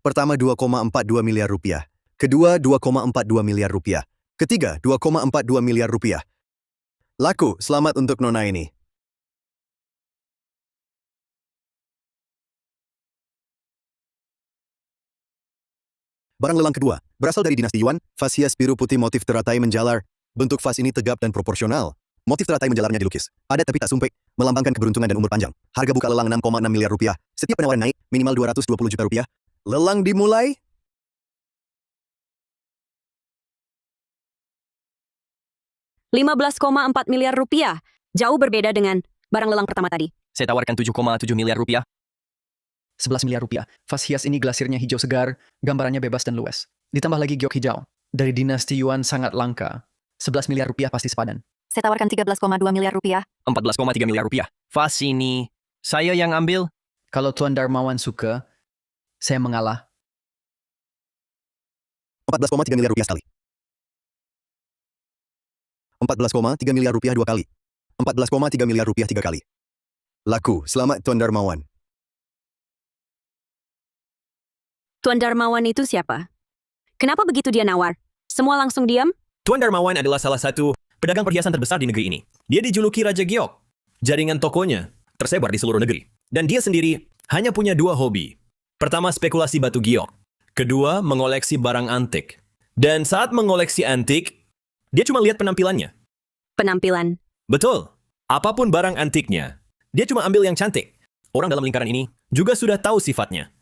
Pertama 2,42 miliar rupiah. Kedua 2,42 miliar rupiah. Ketiga 2,42 miliar rupiah. Laku, selamat untuk Nona ini. Barang lelang kedua, berasal dari dinasti Yuan, vas hias biru putih motif teratai menjalar. Bentuk vas ini tegap dan proporsional. Motif teratai menjalarnya dilukis. Ada tapi tak sumpek, melambangkan keberuntungan dan umur panjang. Harga buka lelang 6,6 miliar rupiah. Setiap penawaran naik, minimal 220 juta rupiah. Lelang dimulai. $15,4 miliar rupiah. Jauh berbeda dengan barang lelang pertama tadi. Saya tawarkan 7,7 miliar rupiah. 11 miliar rupiah. Vas hias ini glasirnya hijau segar, gambarannya bebas dan luas. Ditambah lagi giok hijau. Dari dinasti Yuan sangat langka. 11 miliar rupiah pasti sepadan. Saya tawarkan 13,2 miliar rupiah. 14,3 miliar rupiah. Vas ini, saya yang ambil. Kalau Tuan Darmawan suka, saya mengalah. 14,3 miliar rupiah sekali. 14,3 miliar rupiah 2 kali. 14,3 miliar rupiah 3 kali. Laku, selamat Tuan Darmawan. Tuan Darmawan itu siapa? Kenapa begitu dia nawar? Semua langsung diam? Tuan Darmawan adalah salah satu pedagang perhiasan terbesar di negeri ini. Dia dijuluki Raja Giok. Jaringan tokonya tersebar di seluruh negeri. Dan dia sendiri hanya punya 2 hobi. Pertama, spekulasi batu giok. Kedua, mengoleksi barang antik. Dan saat mengoleksi antik, dia cuma lihat penampilannya. Penampilan. Betul. Apapun barang antiknya, dia cuma ambil yang cantik. Orang dalam lingkaran ini juga sudah tahu sifatnya.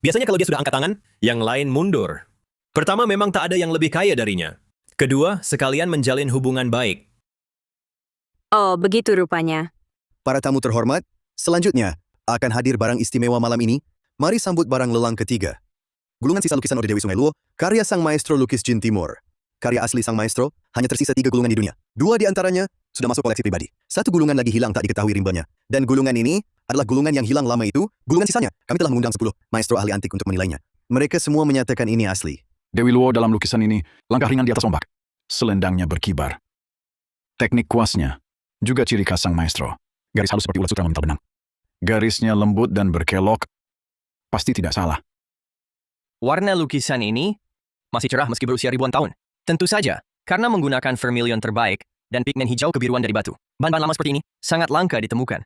Biasanya kalau dia sudah angkat tangan, yang lain mundur. Pertama, memang tak ada yang lebih kaya darinya. Kedua, sekalian menjalin hubungan baik. Oh, begitu rupanya. Para tamu terhormat, selanjutnya akan hadir barang istimewa malam ini. Mari sambut barang lelang ketiga. Gulungan sisa lukisan Orde Dewi Sungai Luo, karya sang maestro lukis Jin Timur. Karya asli sang maestro, hanya tersisa 3 gulungan di dunia. 2 di antaranya sudah masuk koleksi pribadi. 1 gulungan lagi hilang tak diketahui rimbanya. Dan gulungan ini adalah gulungan yang hilang lama itu. Gulungan sisanya, kami telah mengundang 10 maestro ahli antik untuk menilainya. Mereka semua menyatakan ini asli. Dewi Luo dalam lukisan ini, langkah ringan di atas ombak. Selendangnya berkibar. Teknik kuasnya, juga ciri khas sang maestro. Garis halus seperti ulat sutra memintal benang. Garisnya lembut dan berkelok, pasti tidak salah. Warna lukisan ini masih cerah meski berusia ribuan tahun. Tentu saja, karena menggunakan vermilion terbaik dan pigmen hijau kebiruan dari batu. Bahan-bahan lama seperti ini sangat langka ditemukan.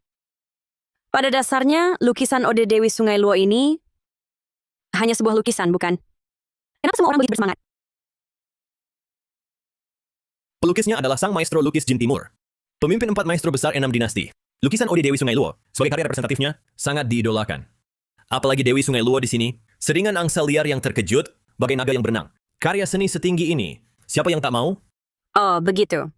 Pada dasarnya, lukisan Ode Dewi Sungai Luo ini hanya sebuah lukisan, bukan? Kenapa semua orang begitu bersemangat? Pelukisnya adalah sang maestro lukis Jin Timur. Pemimpin 4 maestro besar 6 dinasti. Lukisan Ode Dewi Sungai Luo, sebagai karya representatifnya, sangat diidolakan. Apalagi Dewi Sungai Luo di sini, seringan angsa liar yang terkejut, bagai naga yang berenang. Karya seni setinggi ini, siapa yang tak mau? Oh, begitu.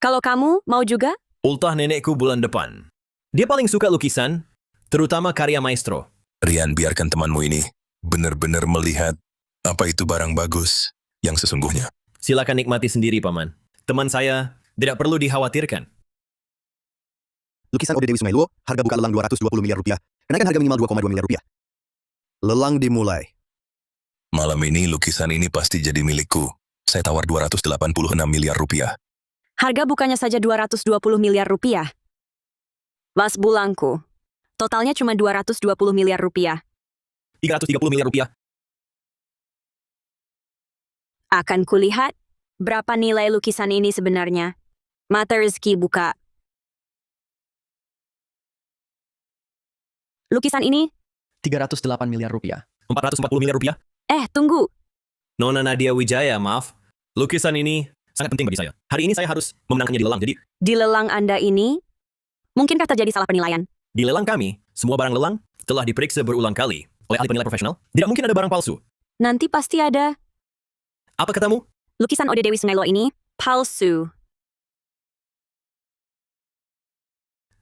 Kalau kamu mau juga? Ultah nenekku bulan depan. Dia paling suka lukisan, terutama karya maestro. Rian, biarkan temanmu ini benar-benar melihat apa itu barang bagus yang sesungguhnya. Silakan nikmati sendiri, Paman. Teman saya tidak perlu dikhawatirkan. Lukisan Ode Dewi Sungai Luo, harga buka lelang 220 miliar rupiah. Kenaikan harga minimal 2,2 miliar rupiah. Lelang dimulai. Malam ini lukisan ini pasti jadi milikku. Saya tawar 286 miliar rupiah. Harga bukannya saja 220 miliar rupiah. Mas bulangku, totalnya cuma 220 miliar rupiah. 330 miliar rupiah. Akan kulihat berapa nilai lukisan ini sebenarnya. Mata rezeki buka. Lukisan ini, 308 miliar rupiah. 440 miliar rupiah. tunggu. Nona Nadia Wijaya, maaf. Lukisan ini sangat penting bagi saya. Hari ini saya harus memenangkannya di lelang. Jadi, Di lelang Anda ini, mungkinkah terjadi salah penilaian? di lelang kami, semua barang lelang telah diperiksa berulang kali oleh ahli penilai profesional. Tidak mungkin ada barang palsu. Nanti pasti ada. Apa katamu? Lukisan Ode Dewi Sungai Luo ini palsu.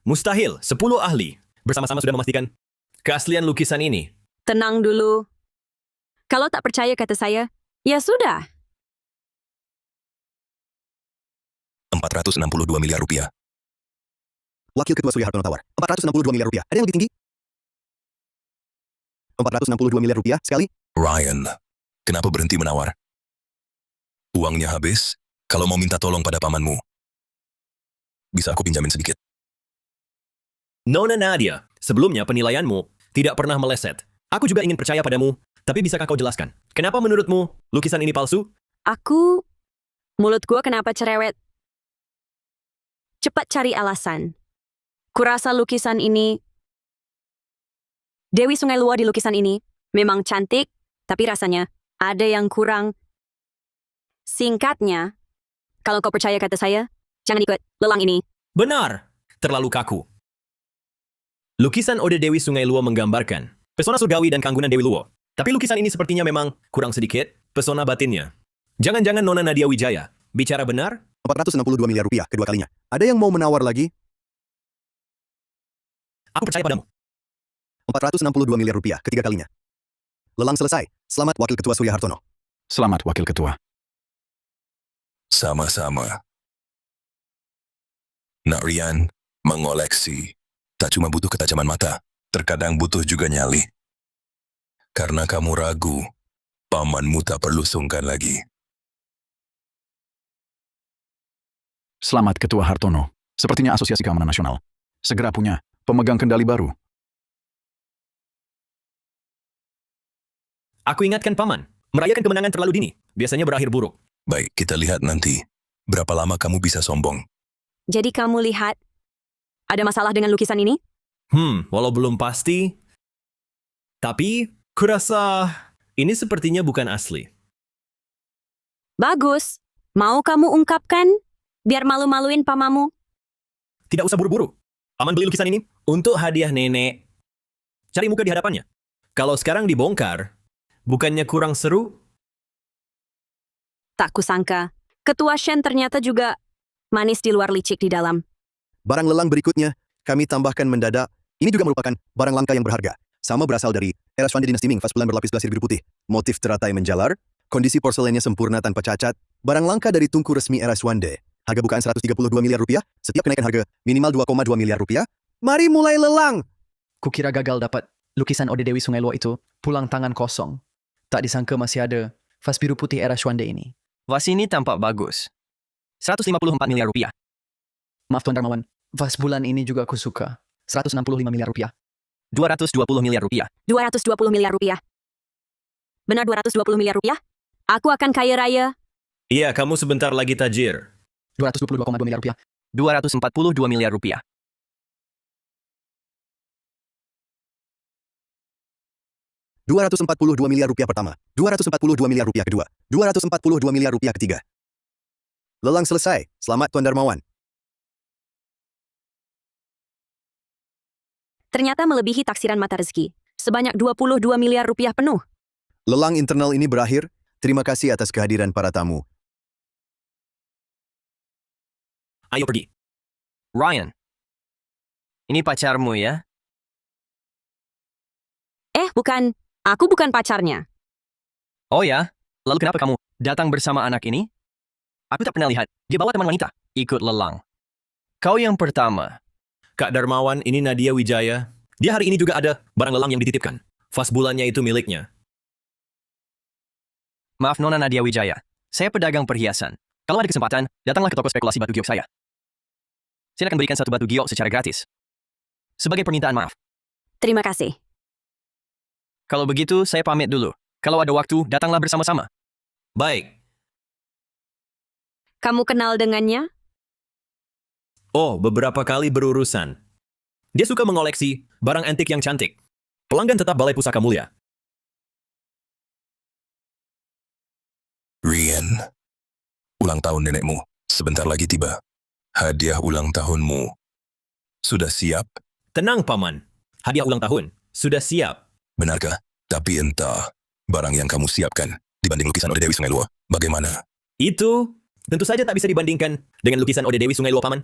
Mustahil, 10 ahli bersama-sama sudah memastikan keaslian lukisan ini. Tenang dulu. Kalau tak percaya kata saya, ya sudah. 462 miliar rupiah. Wakil Ketua Surya Hartono tawar. 462 miliar rupiah. Ada yang lebih tinggi? 462 miliar rupiah sekali? Ryan, kenapa berhenti menawar? Uangnya habis. Kalau mau minta tolong pada pamanmu, bisa aku pinjamin sedikit. Nona Nadia, sebelumnya penilaianmu tidak pernah meleset. Aku juga ingin percaya padamu, tapi bisakah kau jelaskan? Kenapa menurutmu lukisan ini palsu? Mulut gua kenapa cerewet? Cepat cari alasan. Kurasa lukisan ini, Dewi Sungai Luo di lukisan ini memang cantik, tapi rasanya ada yang kurang. Singkatnya, kalau kau percaya kata saya, jangan ikut lelang ini. Benar, terlalu kaku. Lukisan Ode Dewi Sungai Luo menggambarkan pesona surgawi dan keanggunan Dewi Luo. Tapi lukisan ini sepertinya memang kurang sedikit pesona batinnya. Jangan-jangan Nona Nadia Wijaya bicara benar? 462 miliar rupiah kedua kalinya. Ada yang mau menawar lagi? Aku percaya padamu. 462 miliar rupiah ketiga kalinya. Lelang selesai. Selamat Wakil Ketua Surya Hartono. Selamat, Wakil Ketua. Sama-sama. Nak Rian, mengoleksi. Tak cuma butuh ketajaman mata, terkadang butuh juga nyali. Karena kamu ragu, pamanmu tak perlu sungkan lagi. Selamat, Ketua Hartono. Sepertinya Asosiasi Keamanan Nasional segera punya pemegang kendali baru. Aku ingatkan Paman, merayakan kemenangan terlalu dini biasanya berakhir buruk. Baik, kita lihat nanti. Berapa lama kamu bisa sombong? Jadi kamu lihat, ada masalah dengan lukisan ini? Walau belum pasti. Tapi, kurasa ini sepertinya bukan asli. Bagus. Mau kamu ungkapkan? Biar malu-maluin pamamu. Tidak usah buru-buru. Paman beli lukisan ini untuk hadiah nenek. Cari muka di hadapannya. Kalau sekarang dibongkar, bukannya kurang seru? Tak kusangka, Ketua Shen ternyata juga manis di luar licik di dalam. Barang lelang berikutnya, kami tambahkan mendadak. Ini juga merupakan barang langka yang berharga. Sama berasal dari era Shwande Dinasti Ming, vas bulan berlapis glasir biru putih. Motif teratai menjalar, kondisi porselennya sempurna tanpa cacat, barang langka dari tungku resmi era Shwande. Harga bukaan 132 miliar rupiah, setiap kenaikan harga minimal 2,2 miliar rupiah. Mari mulai lelang! Kukira gagal dapat lukisan Ode Dewi Sungai Luo itu pulang tangan kosong. Tak disangka masih ada vas biru putih era Shwande ini. Vas ini tampak bagus. 154 miliar rupiah. Maaf Tuan Darmawan, vas bulan ini juga aku suka. 165 miliar rupiah. 220 miliar rupiah. 220 miliar rupiah. Benar 220 miliar rupiah? Aku akan kaya raya. Iya, kamu sebentar lagi tajir. 222,2 miliar rupiah. 242 miliar rupiah. 242 miliar rupiah pertama, 242 miliar rupiah kedua, 242 miliar rupiah ketiga. Lelang selesai. Selamat Tuan Darmawan. Ternyata melebihi taksiran mata rezeki. Sebanyak 22 miliar rupiah penuh. Lelang internal ini berakhir. Terima kasih atas kehadiran para tamu. Ayo pergi. Ryan. Ini pacarmu ya? Bukan. Aku bukan pacarnya. Oh ya? Lalu kenapa kamu datang bersama anak ini? Aku tak pernah lihat. Dia bawa teman wanita. Ikut lelang. Kau yang pertama. Kak Darmawan, ini Nadia Wijaya. Dia hari ini juga ada barang lelang yang dititipkan. Vas bulannya itu miliknya. Maaf Nona Nadia Wijaya. Saya pedagang perhiasan. Kalau ada kesempatan, datanglah ke toko spekulasi batu giok saya. Saya akan berikan 1 batu giok secara gratis. Sebagai permintaan maaf. Terima kasih. Kalau begitu, saya pamit dulu. Kalau ada waktu, datanglah bersama-sama. Baik. Kamu kenal dengannya? Oh, beberapa kali berurusan. Dia suka mengoleksi barang antik yang cantik. Pelanggan tetap Balai Pusaka Mulia. Rian, ulang tahun nenekmu sebentar lagi tiba. Hadiah ulang tahunmu sudah siap? Tenang, Paman. Hadiah ulang tahun sudah siap. Benarkah? Tapi entah, barang yang kamu siapkan dibanding lukisan Ode Dewi Sungai Luo, bagaimana? Itu tentu saja tak bisa dibandingkan dengan lukisan Ode Dewi Sungai Luo, Paman.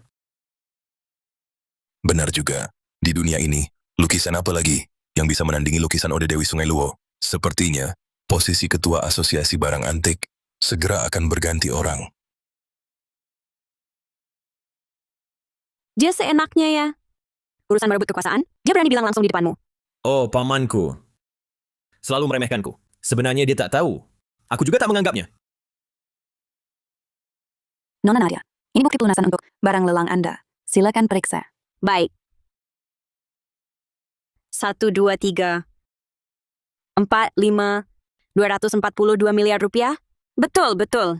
Benar juga. Di dunia ini, lukisan apa lagi yang bisa menandingi lukisan Ode Dewi Sungai Luo? Sepertinya, posisi ketua asosiasi barang antik segera akan berganti orang. Dia seenaknya ya. Urusan merebut kekuasaan, dia berani bilang langsung di depanmu. Oh, pamanku. Selalu meremehkanku. Sebenarnya dia tak tahu. Aku juga tak menganggapnya. Nona Nadia, ini bukti pelunasan untuk barang lelang Anda. Silakan periksa. Baik. 1, 2, 3, 4, 5, 242 miliar rupiah? Betul, betul.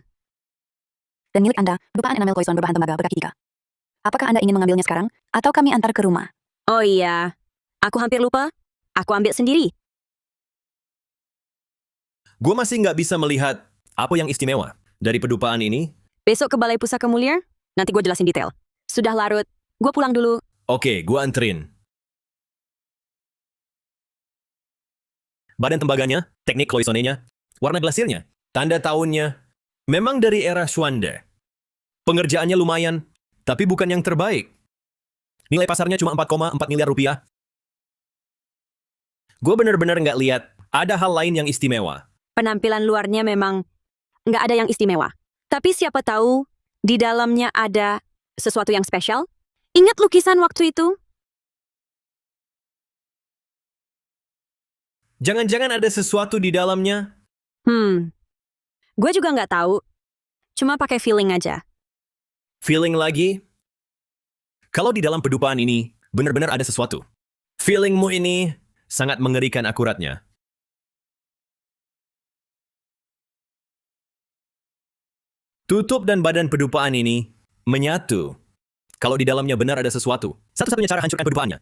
Dan milik Anda, rupaan enamel poison berbahan tembaga berkaki 3. Apakah Anda ingin mengambilnya sekarang, atau kami antar ke rumah? Oh iya, aku hampir lupa. Aku ambil sendiri. Gue masih nggak bisa melihat apa yang istimewa dari pedupaan ini. Besok ke Balai Pusaka Mulia, nanti gue jelasin detail. Sudah larut, gue pulang dulu. Oke, gue anterin. Badan tembaganya, teknik cloisonnenya, warna glasirnya, tanda tahunnya. Memang dari era Xuande. Pengerjaannya lumayan, tapi bukan yang terbaik. Nilai pasarnya cuma 4,4 miliar rupiah. Gue bener-bener nggak lihat ada hal lain yang istimewa. Penampilan luarnya memang nggak ada yang istimewa. Tapi siapa tahu di dalamnya ada sesuatu yang spesial. Ingat lukisan waktu itu? Jangan-jangan ada sesuatu di dalamnya? Gue juga nggak tahu. Cuma pakai feeling aja. Feeling lagi? Kalau di dalam pedupaan ini benar-benar ada sesuatu. Feelingmu ini sangat mengerikan akuratnya. Tutup dan badan pedupaan ini menyatu. Kalau di dalamnya benar ada sesuatu, satu-satunya cara hancurkan pedupaannya.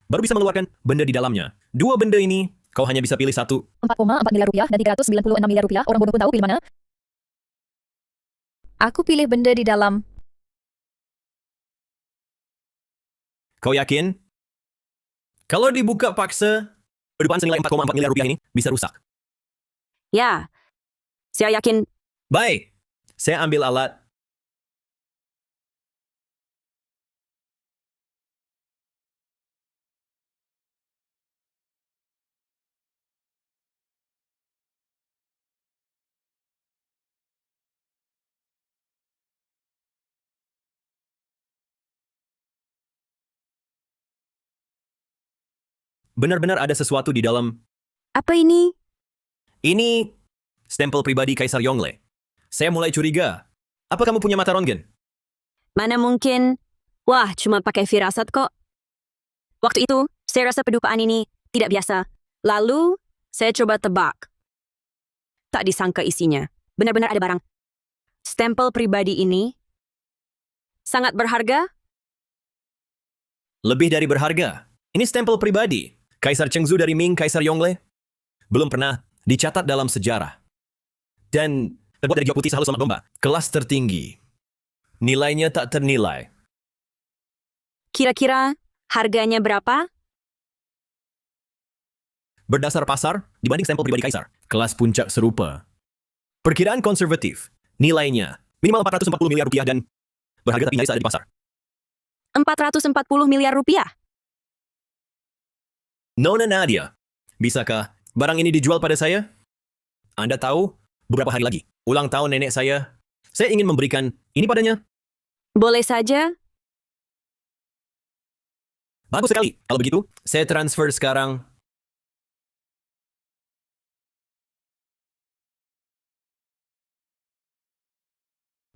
Baru bisa mengeluarkan benda di dalamnya. 2 benda ini, kau hanya bisa pilih satu. 4,4 miliar rupiah dan 396 miliar rupiah. Orang bodoh pun tahu pilih mana. Aku pilih benda di dalam. Kau yakin? Kalau dibuka paksa, pedupaan senilai 4,4 miliar rupiah ini bisa rusak. Ya, saya yakin. Baik, saya ambil alat. Benar-benar ada sesuatu di dalam. Apa ini? Ini stempel pribadi Kaisar Yongle. Saya mulai curiga. Apa kamu punya mata röntgen? Mana mungkin? Wah, cuma pakai firasat kok. Waktu itu, saya rasa pedupaan ini tidak biasa. Lalu, saya coba tebak. Tak disangka isinya. Benar-benar ada barang. Stempel pribadi ini sangat berharga? Lebih dari berharga. Ini stempel pribadi. Kaisar Chengzu dari Ming, Kaisar Yongle. belum pernah dicatat dalam sejarah. Dan terbuat dari giok putih sehalus semak domba. Kelas tertinggi. Nilainya tak ternilai. Kira-kira harganya berapa? Berdasar pasar, dibanding stempel pribadi kaisar. Kelas puncak serupa. Perkiraan konservatif. Nilainya minimal 440 miliar rupiah dan berharga tapi nyaris ada di pasar. 440 miliar rupiah. Nona Nadia, bisakah barang ini dijual pada saya? Anda tahu, beberapa hari lagi, ulang tahun nenek saya. Saya ingin memberikan ini padanya. Boleh saja. Bagus sekali. Kalau begitu, saya transfer sekarang.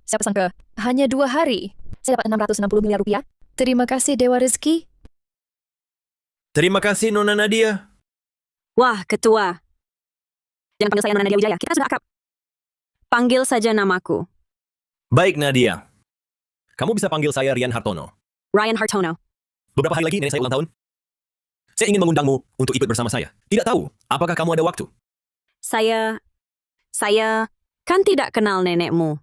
Saya pesan ke hanya 2 hari. Saya dapat 660 miliar rupiah. Terima kasih Dewa Rezeki. Terima kasih Nona Nadia. Wah, ketua. Jangan panggil saya Nona Nadia Wijaya. Kita sudah akrab. Panggil saja namaku. Baik Nadia. Kamu bisa panggil saya Rian Hartono. Ryan Hartono. Beberapa hari lagi nenek saya ulang tahun. Saya ingin mengundangmu untuk ikut bersama saya. Tidak tahu, apakah kamu ada waktu? Saya kan tidak kenal nenekmu.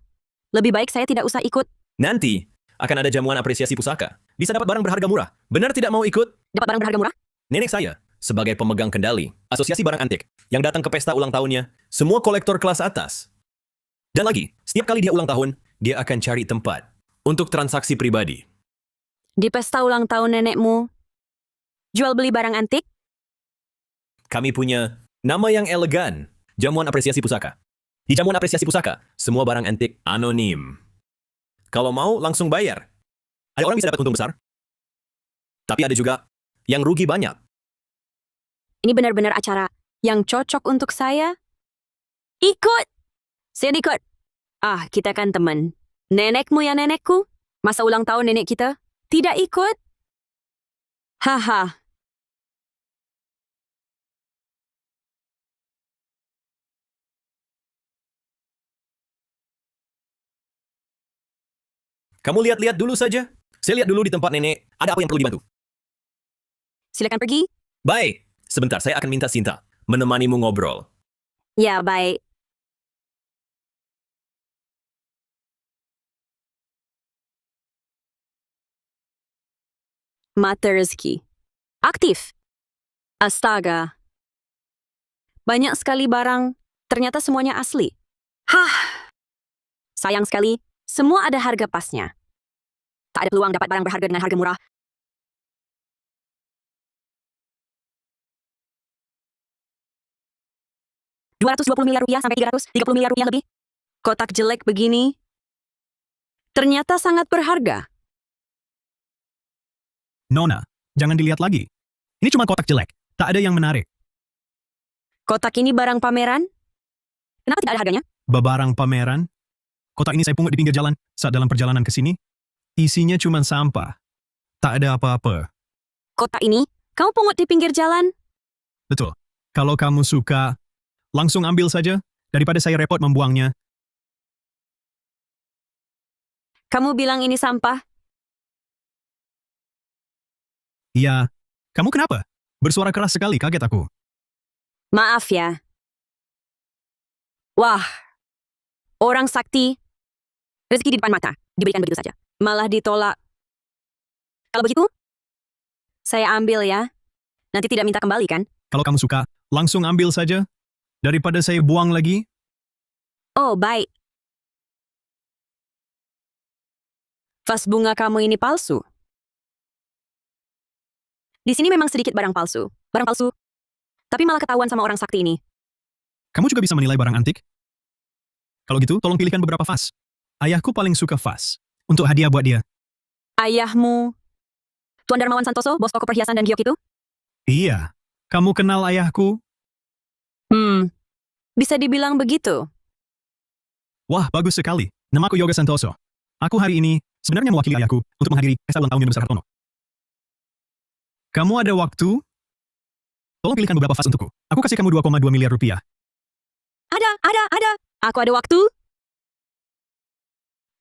Lebih baik saya tidak usah ikut. Nanti akan ada jamuan apresiasi pusaka. Bisa dapat barang berharga murah. Benar tidak mau ikut? Dapat barang berharga murah? Nenek saya, sebagai pemegang kendali, asosiasi barang antik, yang datang ke pesta ulang tahunnya, semua kolektor kelas atas. Dan lagi, setiap kali dia ulang tahun, dia akan cari tempat untuk transaksi pribadi. Di pesta ulang tahun nenekmu, jual beli barang antik? Kami punya nama yang elegan, jamuan apresiasi pusaka. Di jamuan apresiasi pusaka, semua barang antik anonim. Kalau mau, langsung bayar. Ada orang bisa dapat untung besar. Tapi ada juga yang rugi banyak. Ini benar-benar acara yang cocok untuk saya. Ikut! Saya ikut. Ah, kita kan teman. Nenekmu ya nenekku? Masa ulang tahun nenek kita? Tidak ikut? Haha. Kamu lihat-lihat dulu saja. Saya lihat dulu di tempat nenek, ada apa yang perlu dibantu. Silakan pergi. Baik, sebentar saya akan minta Sinta menemanimu ngobrol. Ya, baik. Mata rezeki. Aktif. Astaga. Banyak sekali barang, ternyata semuanya asli. Hah. Sayang sekali, semua ada harga pasnya. Tak ada peluang dapat barang berharga dengan harga murah. Rp220 miliar sampai Rp330 miliar lebih. Kotak jelek begini. Ternyata sangat berharga. Nona, jangan dilihat lagi. Ini cuma kotak jelek. Tak ada yang menarik. Kotak ini barang pameran? Kenapa tidak ada harganya? Barang pameran. Kotak ini saya pungut di pinggir jalan saat dalam perjalanan ke sini. Isinya cuma sampah. Tak ada apa-apa. Kotak ini, kamu pungut di pinggir jalan? Betul. Kalau kamu suka, langsung ambil saja, daripada saya repot membuangnya. Kamu bilang ini sampah? Ya, kamu kenapa? Bersuara keras sekali, kaget aku. Maaf ya. Wah, orang sakti, rezeki di depan mata, diberikan begitu saja. Malah ditolak. Kalau begitu, saya ambil ya. Nanti tidak minta kembali kan? Kalau kamu suka, langsung ambil saja, daripada saya buang lagi. Oh, baik. Vas bunga kamu ini palsu. Di sini memang sedikit barang palsu. Barang palsu. Tapi malah ketahuan sama orang sakti ini. Kamu juga bisa menilai barang antik? Kalau gitu, tolong pilihkan beberapa vas. Ayahku paling suka vas. Untuk hadiah buat dia. Ayahmu, Tuan Darmawan Santoso, bos toko perhiasan dan giok itu? Iya. Kamu kenal ayahku? Bisa dibilang begitu. Wah, bagus sekali. Namaku Yoga Santoso. Aku hari ini sebenarnya mewakili ayahku untuk menghadiri pesta ulang tahun yang besar Hartono. Kamu ada waktu? Tolong pilihkan beberapa vas untukku. Aku kasih kamu 2,2 miliar rupiah. Ada. Aku ada waktu.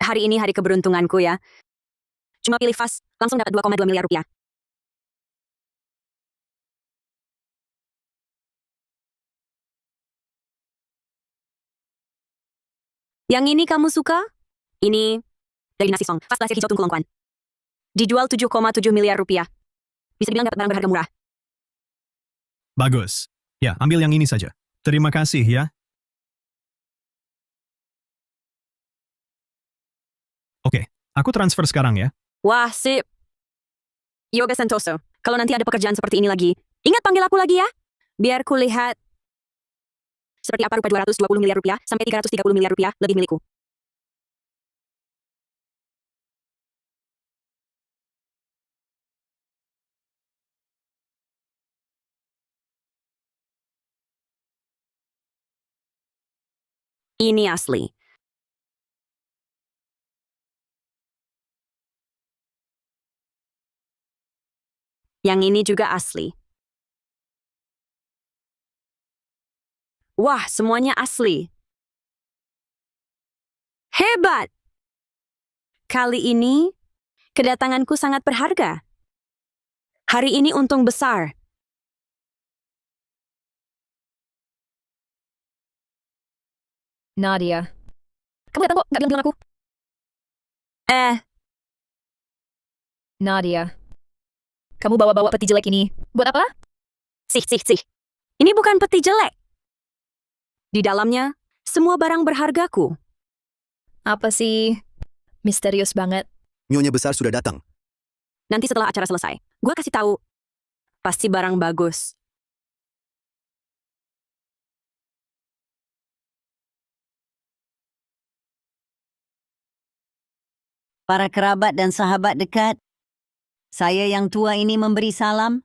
Hari ini hari keberuntunganku ya. Cuma pilih vas, langsung dapat 2,2 miliar rupiah. Yang ini kamu suka? Ini dari dinasti Song, vas glasir hijau tungku longkuan. Dijual 7,7 miliar rupiah. Bisa dibilang dapat barang berharga murah. Bagus. Ya, ambil yang ini saja. Terima kasih ya. Oke, aku transfer sekarang ya. Wah, sip. Yoga Santoso, kalau nanti ada pekerjaan seperti ini lagi, ingat panggil aku lagi ya. Biar ku lihat seperti apa rupa 220 miliar rupiah sampai 330 miliar rupiah lebih milikku. Ini asli. Yang ini juga asli. Wah, semuanya asli. Hebat! Kali ini, kedatanganku sangat berharga. Hari ini untung besar. Nadia. Kamu datang kok, nggak bilang-bilang aku. Nadia. Kamu bawa-bawa peti jelek ini. Buat apa? Sih. Ini bukan peti jelek. Di dalamnya, semua barang berhargaku. Apa sih? Misterius banget. Nyonya besar sudah datang. Nanti setelah acara selesai, gue kasih tahu. Pasti barang bagus. Para kerabat dan sahabat dekat, saya yang tua ini memberi salam.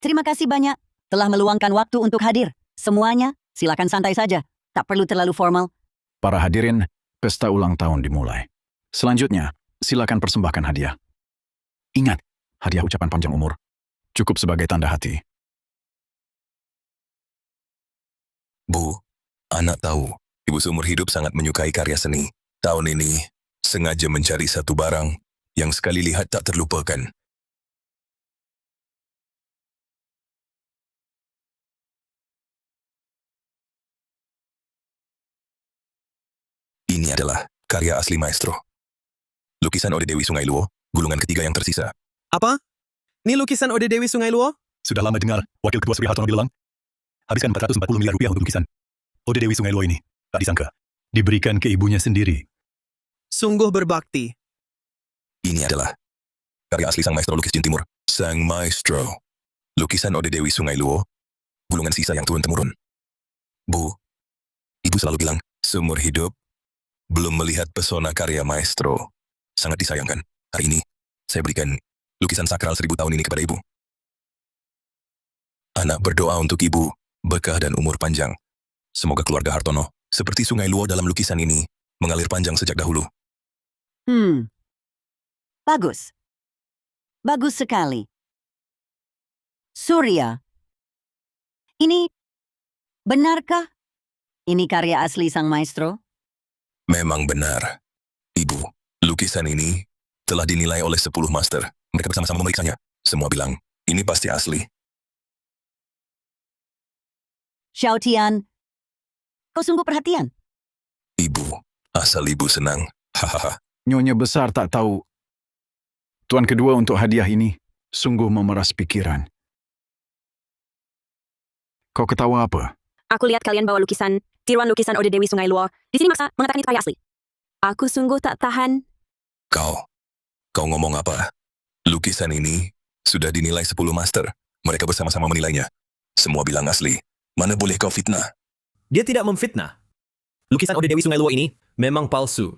Terima kasih banyak telah meluangkan waktu untuk hadir. Semuanya, silakan santai saja. Tak perlu terlalu formal. Para hadirin, pesta ulang tahun dimulai. Selanjutnya, silakan persembahkan hadiah. Ingat, hadiah ucapan panjang umur. Cukup sebagai tanda hati. Bu, anak tahu, ibu seumur hidup sangat menyukai karya seni. Tahun ini, sengaja mencari satu barang yang sekali lihat tak terlupakan. Ini adalah karya asli maestro. Lukisan Ode Dewi Sungai Luo, gulungan ketiga yang tersisa. Apa? Ini lukisan Ode Dewi Sungai Luo? Sudah lama dengar Wakil Ketua Surya Hartono bilang, habiskan 440 miliar rupiah untuk lukisan Ode Dewi Sungai Luo ini. Tak disangka, diberikan ke ibunya sendiri. Sungguh berbakti. Ini adalah karya asli sang maestro lukis Jin Timur. Sang maestro. Lukisan Ode Dewi Sungai Luo, gulungan sisa yang turun-temurun. Bu, ibu selalu bilang, seumur hidup, belum melihat pesona karya maestro. Sangat disayangkan. Hari ini, saya berikan lukisan sakral 1000 tahun ini kepada ibu. Anak berdoa untuk ibu, berkah dan umur panjang. Semoga keluarga Hartono, seperti Sungai Luo dalam lukisan ini, mengalir panjang sejak dahulu. Bagus. Bagus sekali. Surya. Ini, benarkah? Ini karya asli sang maestro? Memang benar. Ibu, lukisan ini telah dinilai oleh 10 master. Mereka bersama-sama memeriksanya. Semua bilang, ini pasti asli. Xiao Tian, kau sungguh perhatian. Ibu, asal ibu senang. Hahaha. Nyonya besar tak tahu. Tuan kedua untuk hadiah ini sungguh memeras pikiran. Kau ketawa apa? Aku lihat kalian bawa lukisan, tiruan lukisan Ode Dewi Sungai Luo. Di sini maksa mengatakan itu karya asli. Aku sungguh tak tahan. Kau ngomong apa? Lukisan ini sudah dinilai 10 master. Mereka bersama-sama menilainya. Semua bilang asli. Mana boleh kau fitnah? Dia tidak memfitnah. Lukisan Ode Dewi Sungai Luo ini memang palsu.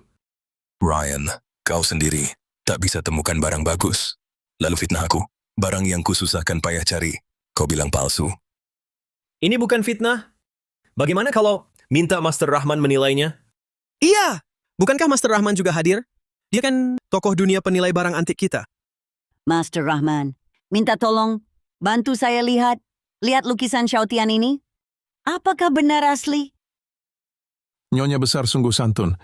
Ryan, kau sendiri tak bisa temukan barang bagus. Lalu fitnah aku. Barang yang kususahkan payah cari. Kau bilang palsu. Ini bukan fitnah. Bagaimana kalau minta Master Rahman menilainya? Iya! Bukankah Master Rahman juga hadir? Dia kan tokoh dunia penilai barang antik kita. Master Rahman, minta tolong bantu saya lihat lukisan Xiao Tian ini. Apakah benar asli? Nyonya besar sungguh santun.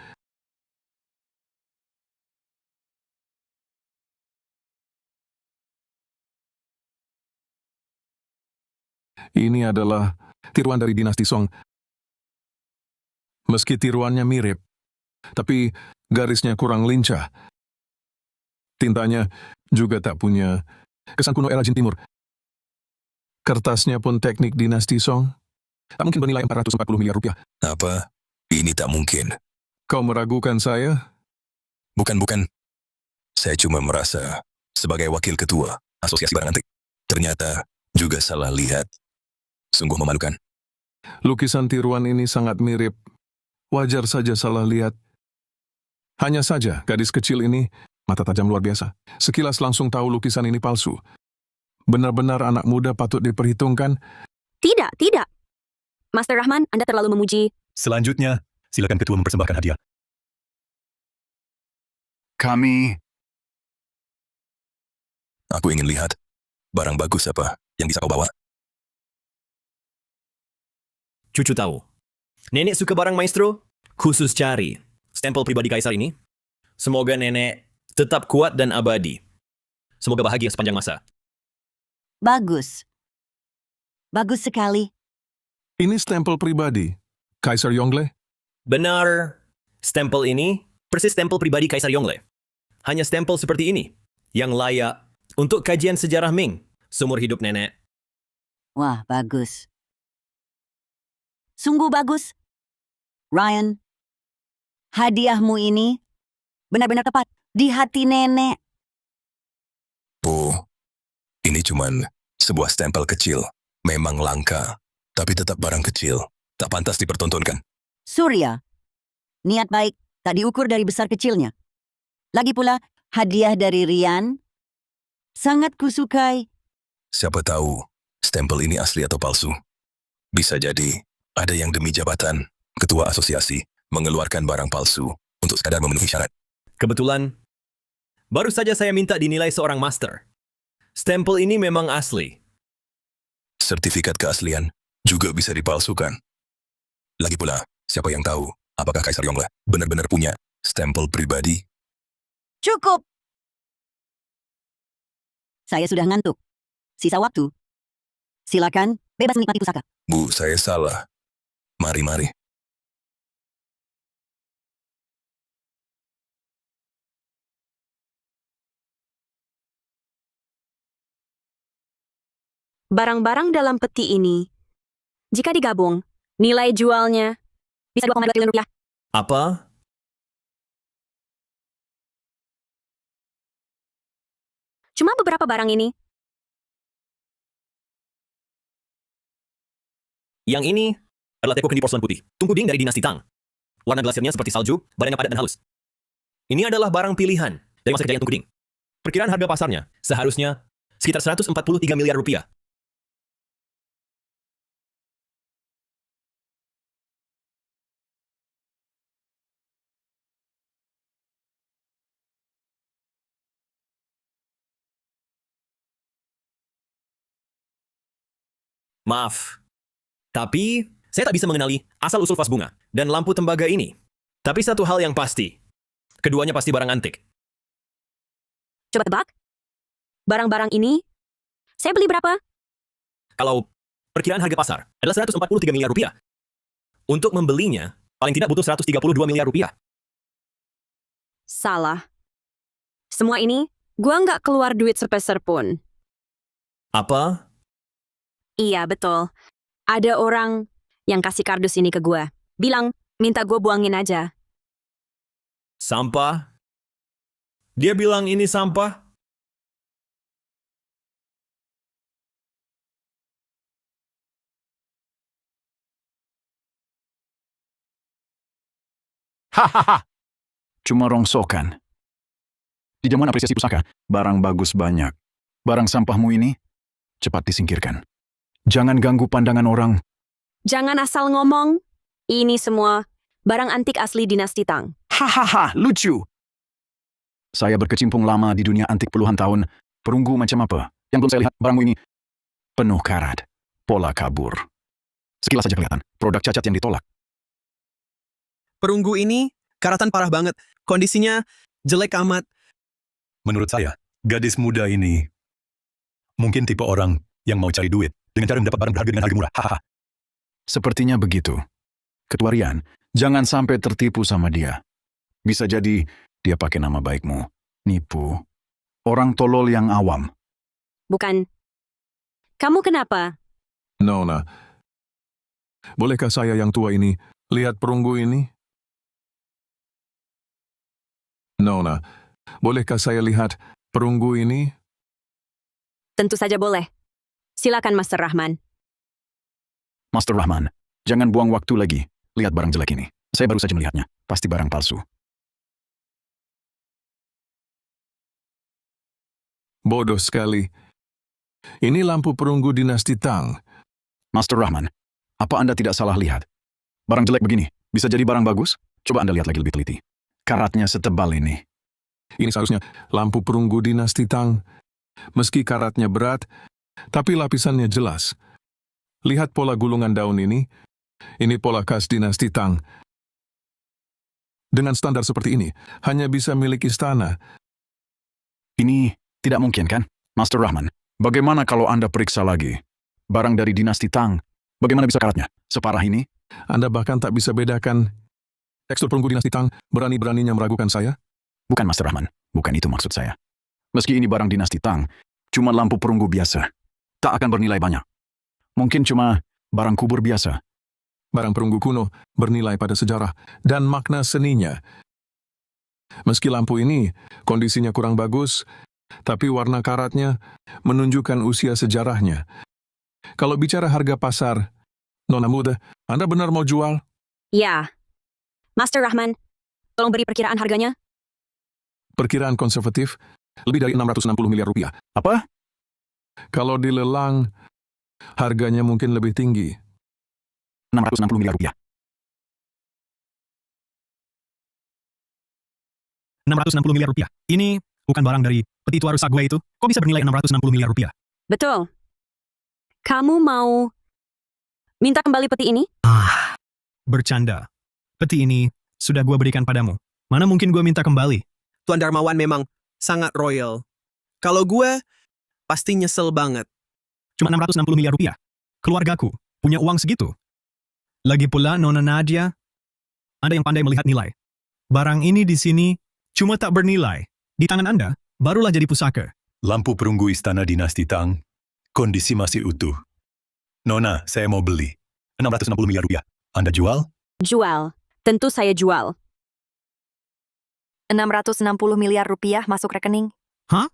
Ini adalah tiruan dari dinasti Song. Meski tiruannya mirip, tapi garisnya kurang lincah. Tintanya juga tak punya kesan kuno era Jin Timur. Kertasnya pun teknik dinasti Song. Tak mungkin bernilai 440 miliar rupiah. Apa? Ini tak mungkin. Kau meragukan saya? Bukan. Saya cuma merasa sebagai wakil ketua Asosiasi Barang Antik. Ternyata juga salah lihat. Sungguh memalukan. Lukisan tiruan ini sangat mirip. Wajar saja salah lihat. Hanya saja gadis kecil ini mata tajam luar biasa. Sekilas langsung tahu lukisan ini palsu. Benar-benar anak muda patut diperhitungkan. Tidak. Master Rahman, Anda terlalu memuji. Selanjutnya, silakan ketua mempersembahkan hadiah. Kami Aku ingin lihat barang bagus apa yang bisa kau bawa. Cucu tahu. Nenek suka barang maestro, khusus cari stempel pribadi kaisar ini. Semoga nenek tetap kuat dan abadi. Semoga bahagia sepanjang masa. Bagus. Bagus sekali. Ini stempel pribadi. Kaisar Yongle? Benar, stempel ini persis stempel pribadi Kaisar Yongle. Hanya stempel seperti ini yang layak untuk kajian sejarah Ming seumur hidup nenek. Wah, bagus. Sungguh bagus. Ryan, hadiahmu ini benar-benar tepat di hati nenek. Bu, ini cuman sebuah stempel kecil. Memang langka, tapi tetap barang kecil. Tak pantas dipertontonkan. Surya, niat baik tak diukur dari besar kecilnya. Lagi pula, hadiah dari Rian sangat kusukai. Siapa tahu stempel ini asli atau palsu. Bisa jadi ada yang demi jabatan ketua asosiasi mengeluarkan barang palsu untuk sekadar memenuhi syarat. Kebetulan, baru saja saya minta dinilai seorang master. Stempel ini memang asli. Sertifikat keaslian juga bisa dipalsukan. Lagi pula, siapa yang tahu apakah Kaisar Yongle benar-benar punya stempel pribadi? Cukup. Saya sudah ngantuk. Sisa waktu. Silakan, bebas menikmati pusaka. Bu, saya salah. Mari. Barang-barang dalam peti ini, jika digabung, nilai jualnya bisa 2,2 triliun rupiah. Apa? Cuma beberapa barang ini. Yang ini adalah teko kendi porselen putih, tungku ding dari dinasti Tang. Warna glasirnya seperti salju, badannya padat dan halus. Ini adalah barang pilihan dari masa kejayaan tungku ding. Perkiraan harga pasarnya seharusnya sekitar 143 miliar rupiah. Maaf, tapi saya tak bisa mengenali asal-usul vas bunga dan lampu tembaga ini. Tapi satu hal yang pasti, keduanya pasti barang antik. Coba tebak. Barang-barang ini, saya beli berapa? Kalau perkiraan harga pasar adalah 143 miliar rupiah, untuk membelinya paling tidak butuh 132 miliar rupiah. Salah. Semua ini, gua nggak keluar duit sepeser pun. Apa? Iya, betul. Ada orang yang kasih kardus ini ke gua. Bilang, minta gua buangin aja. Sampah? Dia bilang ini sampah? Hahaha. Cuma rongsokan. Di zaman apresiasi pusaka, barang bagus banyak. Barang sampahmu ini, cepat disingkirkan. Jangan ganggu pandangan orang. Jangan asal ngomong. Ini semua barang antik asli dinasti Tang. Hahaha, lucu. Saya berkecimpung lama di dunia antik puluhan tahun. Perunggu macam apa? Yang belum saya lihat barangmu ini. Penuh karat. Pola kabur. Sekilas saja kelihatan. Produk cacat yang ditolak. Perunggu ini karatan parah banget. Kondisinya jelek amat. Menurut saya, gadis muda ini mungkin tipe orang yang mau cari duit dengan cara mendapat barang berharga dengan harga murah. Hahaha. Sepertinya begitu. Ketua Rian, jangan sampai tertipu sama dia. Bisa jadi dia pakai nama baikmu. Nipu. Orang tolol yang awam. Bukan. Kamu kenapa? Nona, bolehkah saya yang tua ini lihat perunggu ini? Nona, bolehkah saya lihat perunggu ini? Tentu saja boleh. Silakan, Master Rahman. Master Rahman, jangan buang waktu lagi. Lihat barang jelek ini. Saya baru saja melihatnya. Pasti barang palsu. Bodoh sekali. Ini lampu perunggu dinasti Tang. Master Rahman, apa Anda tidak salah lihat? Barang jelek begini, bisa jadi barang bagus? Coba Anda lihat lagi lebih teliti. Karatnya setebal ini. Ini seharusnya lampu perunggu dinasti Tang. Meski karatnya berat, tapi lapisannya jelas. Lihat pola gulungan daun ini. Ini pola khas dinasti Tang. Dengan standar seperti ini, hanya bisa milik istana. Ini tidak mungkin kan? Master Rahman, bagaimana kalau Anda periksa lagi? Barang dari dinasti Tang, bagaimana bisa karatnya? Separah ini? Anda bahkan tak bisa bedakan tekstur perunggu dinasti Tang. Berani-beraninya meragukan saya? Bukan Master Rahman, bukan itu maksud saya. Meski ini barang dinasti Tang, cuma lampu perunggu biasa. Tak akan bernilai banyak. Mungkin cuma barang kubur biasa. Barang perunggu kuno bernilai pada sejarah dan makna seninya. Meski lampu ini kondisinya kurang bagus, tapi warna karatnya menunjukkan usia sejarahnya. Kalau bicara harga pasar, Nona muda, Anda benar mau jual? Ya. Master Rahman, tolong beri perkiraan harganya. Perkiraan konservatif, lebih dari 660 miliar rupiah. Apa? Kalau dilelang, harganya mungkin lebih tinggi. 660 miliar rupiah. 660 miliar rupiah. Ini bukan barang dari peti tua rusak gue itu. Kok bisa bernilai 660 miliar rupiah? Betul. Kamu mau minta kembali peti ini? Bercanda. Peti ini sudah gue berikan padamu. Mana mungkin gue minta kembali? Tuan Darmawan memang sangat royal. Kalau gue, pasti nyesel banget. Cuma 660 miliar rupiah. Keluargaku punya uang segitu. Lagi pula Nona Nadia, Anda yang pandai melihat nilai. Barang ini di sini cuma tak bernilai. Di tangan Anda, barulah jadi pusaka. Lampu perunggu istana dinasti Tang, kondisi masih utuh. Nona, saya mau beli. 660 miliar rupiah. Anda jual? Jual. Tentu saya jual. 660 miliar rupiah masuk rekening. Hah?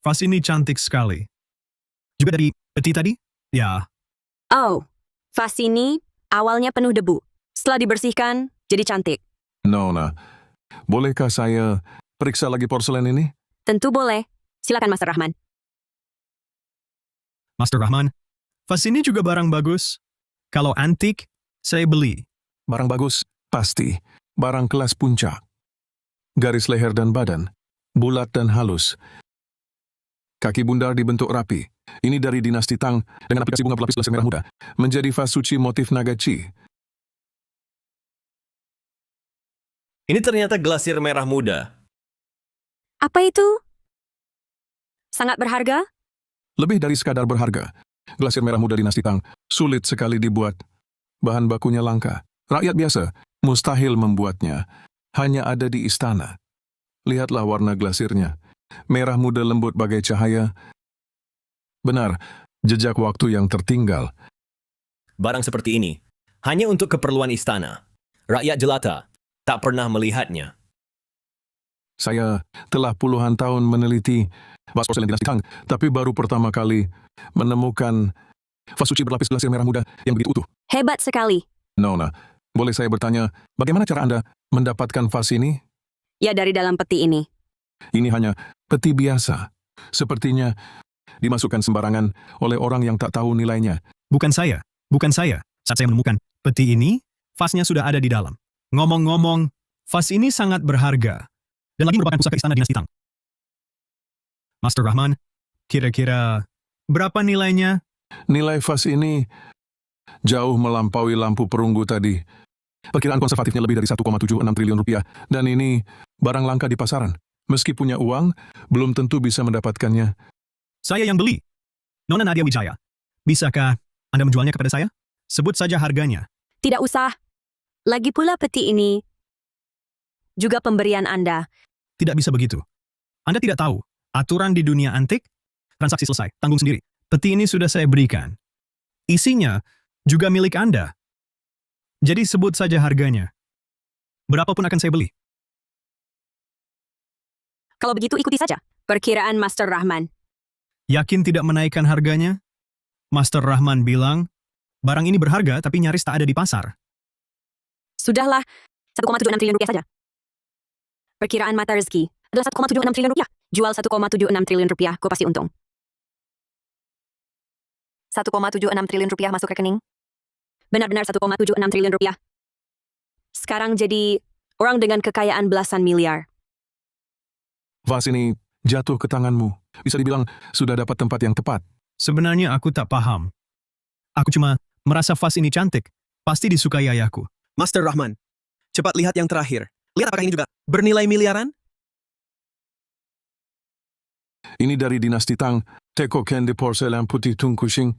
Vas ini cantik sekali. Juga dari peti tadi? Ya. Oh, vas ini awalnya penuh debu. Setelah dibersihkan, jadi cantik. Nona, bolehkah saya periksa lagi porselen ini? Tentu boleh. Silakan, Master Rahman. Master Rahman, vas ini juga barang bagus. Kalau antik, saya beli. Barang bagus, pasti. Barang kelas puncak. Garis leher dan badan, bulat dan halus. Kaki bundar dibentuk rapi. Ini dari dinasti Tang dengan aplikasi bunga berlapis glasir merah muda. Menjadi vas suci motif naga Qi. Ini ternyata glasir merah muda. Apa itu? Sangat berharga? Lebih dari sekadar berharga. Glasir merah muda dinasti Tang sulit sekali dibuat. Bahan bakunya langka. Rakyat biasa mustahil membuatnya. Hanya ada di istana. Lihatlah warna glasirnya. Merah muda lembut bagai cahaya. Benar, jejak waktu yang tertinggal. Barang seperti ini hanya untuk keperluan istana. Rakyat jelata tak pernah melihatnya. Saya telah puluhan tahun meneliti vas porselen dinasti Tang, tapi baru pertama kali menemukan vas suci berlapis glasir merah muda yang begitu utuh. Hebat sekali. Nona, boleh saya bertanya, bagaimana cara Anda mendapatkan vas ini? Ya, dari dalam peti ini. Ini hanya peti biasa. Sepertinya dimasukkan sembarangan oleh orang yang tak tahu nilainya. Bukan saya. Saat saya menemukan peti ini, vasnya sudah ada di dalam. Ngomong-ngomong, vas ini sangat berharga. Dan lagi merupakan pusaka istana dinasti Tang. Master Rahman, kira-kira berapa nilainya? Nilai vas ini jauh melampaui lampu perunggu tadi. Perkiraan konservatifnya lebih dari 1,76 triliun rupiah. Dan ini barang langka di pasaran. Meski punya uang, belum tentu bisa mendapatkannya. Saya yang beli. Nona Nadia Wijaya. Bisakah Anda menjualnya kepada saya? Sebut saja harganya. Tidak usah. Lagi pula peti ini juga pemberian Anda. Tidak bisa begitu. Anda tidak tahu. Aturan di dunia antik, transaksi selesai, tanggung sendiri. Peti ini sudah saya berikan. Isinya juga milik Anda. Jadi sebut saja harganya. Berapapun akan saya beli. Kalau begitu ikuti saja perkiraan Master Rahman. Yakin tidak menaikkan harganya? Master Rahman bilang, barang ini berharga tapi nyaris tak ada di pasar. Sudahlah, 1,76 triliun rupiah saja. Perkiraan mata rezeki adalah 1,76 triliun rupiah. Jual 1,76 triliun rupiah, kau pasti untung. 1,76 triliun rupiah masuk rekening. Benar-benar 1,76 triliun rupiah. Sekarang jadi orang dengan kekayaan belasan miliar. Vas ini jatuh ke tanganmu. Bisa dibilang sudah dapat tempat yang tepat. Sebenarnya aku tak paham. Aku cuma merasa vas ini cantik. Pasti disukai ayahku. Master Rahman, cepat lihat yang terakhir. Lihat apakah ini juga bernilai miliaran? Ini dari dinasti Tang, Teko Kendi Porselen Putih Tungkushing.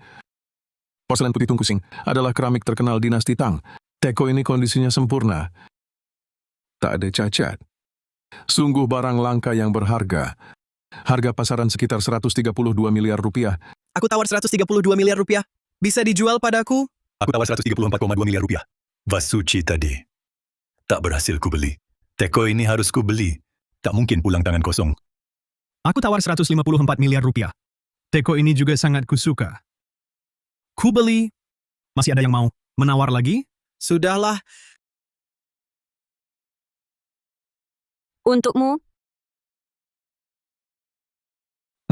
Porselen Putih Tungkushing adalah keramik terkenal dinasti Tang. Teko ini kondisinya sempurna. Tak ada cacat. Sungguh barang langka yang berharga. Harga pasaran sekitar 132 miliar rupiah. Aku tawar 132 miliar rupiah. Bisa dijual padaku? Aku tawar 134,2 miliar rupiah. Vas suci tadi. Tak berhasil ku beli. Teko ini harus ku beli. Tak mungkin pulang tangan kosong. Aku tawar 154 miliar rupiah. Teko ini juga sangat kusuka. Ku beli. Masih ada yang mau menawar lagi? Sudahlah. Untukmu,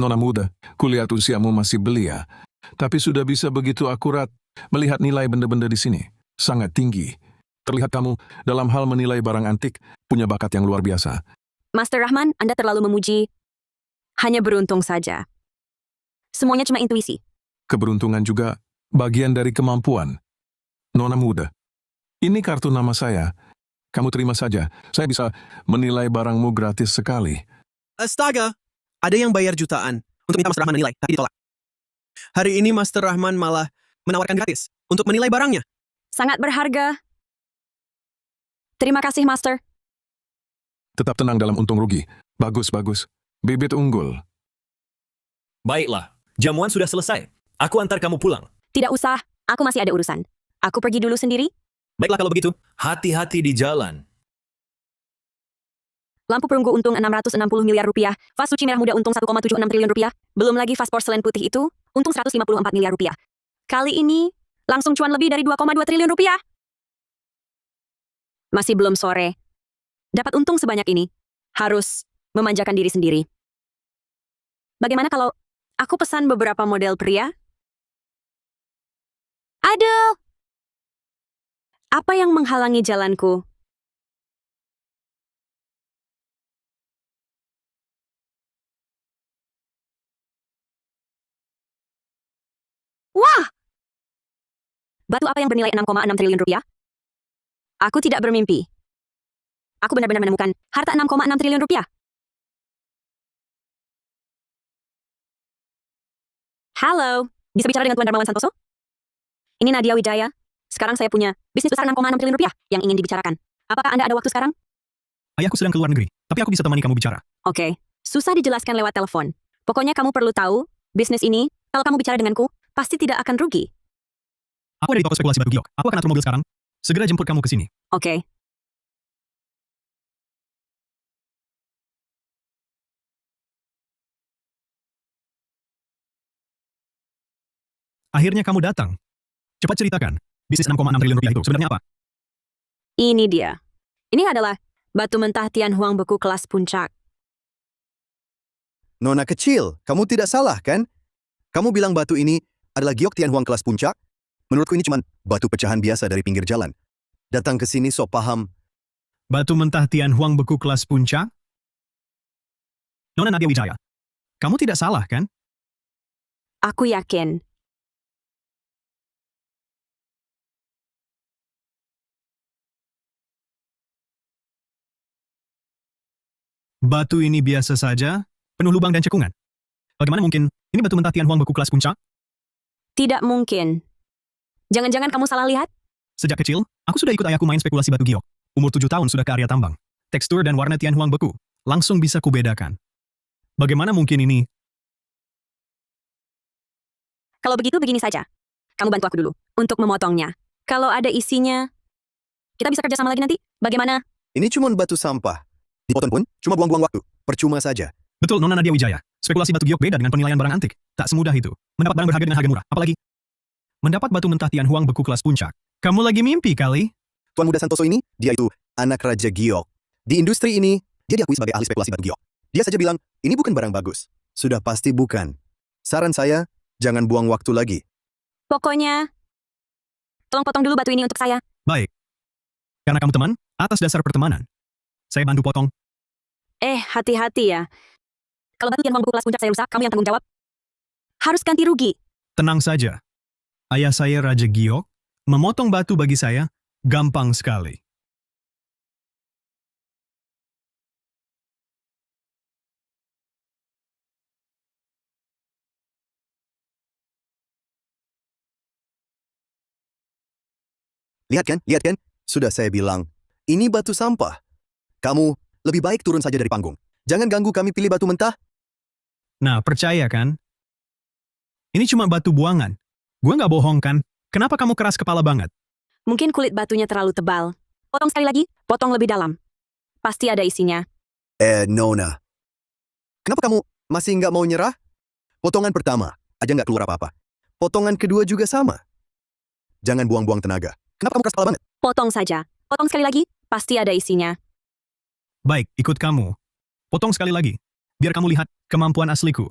Nona muda, kulihat usiamu masih belia. Tapi sudah bisa begitu akurat melihat nilai benda-benda di sini. Sangat tinggi. Terlihat kamu dalam hal menilai barang antik punya bakat yang luar biasa. Master Rahman, Anda terlalu memuji. Hanya beruntung saja. Semuanya cuma intuisi. Keberuntungan juga bagian dari kemampuan. Nona muda, ini kartu nama saya. Kamu terima saja. Saya bisa menilai barangmu gratis sekali. Astaga, ada yang bayar jutaan untuk minta Master Rahman menilai, tapi ditolak. Hari ini Master Rahman malah menawarkan gratis untuk menilai barangnya. Sangat berharga. Terima kasih, Master. Tetap tenang dalam untung rugi. Bagus, bagus. Bibit unggul. Baiklah, jamuan sudah selesai. Aku antar kamu pulang. Tidak usah, aku masih ada urusan. Aku pergi dulu sendiri. Baiklah kalau begitu, hati-hati di jalan. Lampu perunggu untung 660 miliar rupiah. Vas suci merah muda untung 1,76 triliun rupiah. Belum lagi vas porselen putih itu, untung 154 miliar rupiah. Kali ini, langsung cuan lebih dari 2,2 triliun rupiah. Masih belum sore. Dapat untung sebanyak ini. Harus memanjakan diri sendiri. Bagaimana kalau aku pesan beberapa model pria? Aduh! Apa yang menghalangi jalanku? Wah! Batu apa yang bernilai 6,6 triliun rupiah? Aku tidak bermimpi. Aku benar-benar menemukan harta 6,6 triliun rupiah. Halo, bisa bicara dengan Tuan Darmawan Santoso? Ini Nadia Wijaya. Sekarang saya punya bisnis besar 6,6 triliun rupiah yang ingin dibicarakan. Apakah Anda ada waktu sekarang? Ayahku sedang keluar negeri, tapi aku bisa temani kamu bicara. Oke, susah dijelaskan lewat telepon. Pokoknya kamu perlu tahu, bisnis ini, kalau kamu bicara denganku, pasti tidak akan rugi. Aku ada di toko spekulasi batu giok. Aku akan atur mobil sekarang. Segera jemput kamu ke sini. Oke. Akhirnya kamu datang. Cepat ceritakan. Bisnis 6,6 triliun rupiah itu sebenarnya apa? Ini dia. Ini adalah batu mentah Tian Huang beku kelas puncak. Nona kecil, kamu tidak salah kan? Kamu bilang batu ini adalah giok Tian Huang kelas puncak? Menurutku ini cuma batu pecahan biasa dari pinggir jalan. Datang ke sini sok paham. Batu mentah Tian Huang beku kelas puncak? Nona Nadia Wijaya, kamu tidak salah kan? Aku yakin. Batu ini biasa saja, penuh lubang dan cekungan. Bagaimana mungkin ini batu mentah Tian Huang beku kelas puncak? Tidak mungkin. Jangan-jangan kamu salah lihat? Sejak kecil, aku sudah ikut ayahku main spekulasi batu giok. Umur 7 tahun sudah ke area tambang. tekstur dan warna Tianhuang beku. Langsung bisa kubedakan. Bagaimana mungkin ini? Kalau begitu begini saja. Kamu bantu aku dulu untuk memotongnya. Kalau ada isinya, kita bisa kerja sama lagi nanti. Bagaimana? Ini cuma batu sampah. Dipotong pun cuma buang-buang waktu. Percuma saja. Betul, Nona Nadia Wijaya. Spekulasi batu giok beda dengan penilaian barang antik. Tak semudah itu. Mendapat barang berharga dengan harga murah. Apalagi mendapat batu mentah Tianhuang beku kelas puncak. Kamu lagi mimpi kali? Tuan Muda Santoso ini, dia itu anak Raja Giok. Di industri ini, dia diakui sebagai ahli spekulasi batu giok. Dia saja bilang, ini bukan barang bagus. Sudah pasti bukan. Saran saya, jangan buang waktu lagi. Pokoknya, tolong potong dulu batu ini untuk saya. Baik. Karena kamu teman, atas dasar pertemanan. Saya bantu potong. Hati-hati ya. Kalau batu Tianhuang beku kelas puncak saya rusak, kamu yang tanggung jawab. Harus ganti rugi. Tenang saja. Ayah saya Raja Giok, memotong batu bagi saya gampang sekali. Lihat kan? Sudah saya bilang, ini batu sampah. Kamu lebih baik turun saja dari panggung. Jangan ganggu kami pilih batu mentah. Nah, percaya kan? Ini cuma batu buangan. Gue nggak bohong kan? Kenapa kamu keras kepala banget? Mungkin kulit batunya terlalu tebal. Potong sekali lagi, potong lebih dalam. Pasti ada isinya. Nona. Kenapa kamu masih nggak mau nyerah? Potongan pertama aja nggak keluar apa-apa. Potongan kedua juga sama. Jangan buang-buang tenaga. Kenapa kamu keras kepala banget? Potong saja. Potong sekali lagi, pasti ada isinya. Baik, ikut kamu. Potong sekali lagi. Biar kamu lihat kemampuan asliku.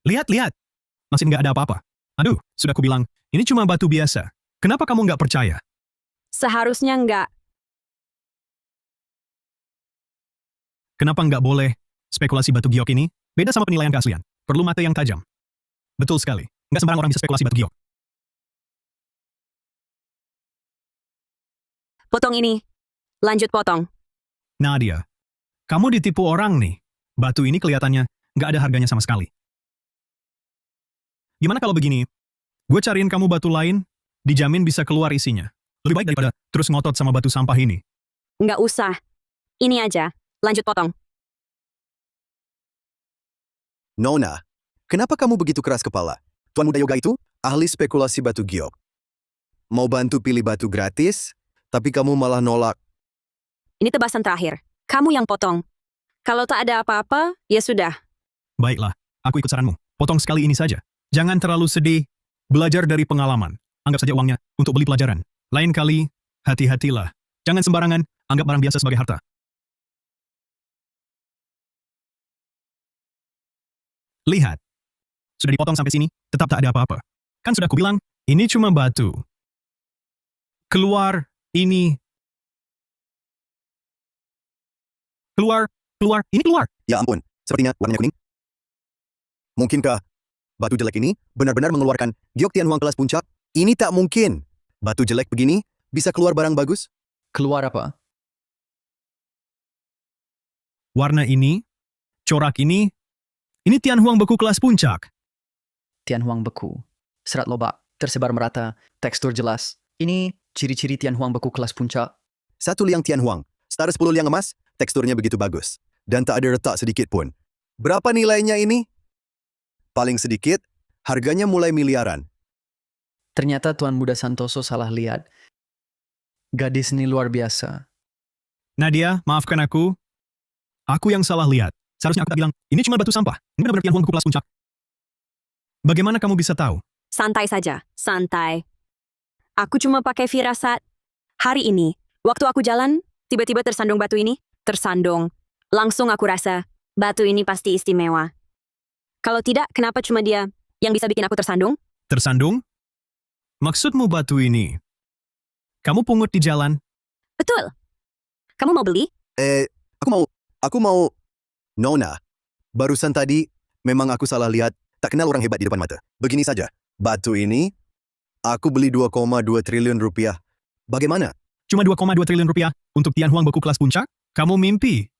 Lihat. Masih nggak ada apa-apa. Aduh, sudah kubilang, ini cuma batu biasa. Kenapa kamu nggak percaya? Seharusnya nggak. Kenapa nggak boleh? Spekulasi batu giok ini beda sama penilaian keaslian. Perlu mata yang tajam. Betul sekali. Nggak sembarang orang bisa spekulasi batu giok. Potong ini. Lanjut potong. Nadia, kamu ditipu orang nih. Batu ini kelihatannya nggak ada harganya sama sekali. Gimana kalau begini? Gue cariin kamu batu lain, dijamin bisa keluar isinya. Lebih baik daripada terus ngotot sama batu sampah ini. Nggak usah. Ini aja. Lanjut potong. Nona, kenapa kamu begitu keras kepala? Tuan Muda Yoga itu ahli spekulasi batu giok. Mau bantu pilih batu gratis, tapi kamu malah nolak. Ini tebasan terakhir. Kamu yang potong. Kalau tak ada apa-apa, ya sudah. Baiklah, aku ikut saranmu. Potong sekali ini saja. Jangan terlalu sedih. Belajar dari pengalaman. Anggap saja uangnya untuk beli pelajaran. Lain kali, hati-hatilah. Jangan sembarangan, anggap barang biasa sebagai harta. Lihat. Sudah dipotong sampai sini, tetap tak ada apa-apa. Kan sudah kubilang, ini cuma batu. Keluar, ini. Keluar, ini keluar. Ya ampun, sepertinya warnanya kuning. Mungkinkah batu jelek ini benar-benar mengeluarkan giok Tianhuang kelas puncak? Ini tak mungkin. Batu jelek begini bisa keluar barang bagus? Keluar apa? Warna ini, corak ini Tianhuang beku kelas puncak. Tianhuang beku. Serat lobak, tersebar merata, tekstur jelas. Ini ciri-ciri Tianhuang beku kelas puncak. Satu liang Tianhuang, setara 10 liang emas, teksturnya begitu bagus. Dan tak ada retak sedikit pun. Berapa nilainya ini? Paling sedikit, harganya mulai miliaran. Ternyata Tuan Muda Santoso salah lihat. Gadis ini luar biasa. Nadia, maafkan aku. Aku yang salah lihat. Seharusnya aku tak bilang, ini cuma batu sampah. Ini benar-benar Tianhuang beku kelas puncak. Bagaimana kamu bisa tahu? Santai saja, santai. Aku cuma pakai firasat. Hari ini, waktu aku jalan, tiba-tiba tersandung batu ini. Tersandung. Langsung aku rasa, batu ini pasti istimewa. Kalau tidak, kenapa cuma dia yang bisa bikin aku tersandung? Tersandung? Maksudmu batu ini? Kamu pungut di jalan? Betul. Kamu mau beli? Aku mau... Nona, barusan tadi memang aku salah lihat, tak kenal orang hebat di depan mata. Begini saja, batu ini, aku beli 2,2 triliun rupiah. Bagaimana? Cuma 2,2 triliun rupiah untuk Tianhuang beku kelas puncak? Kamu mimpi.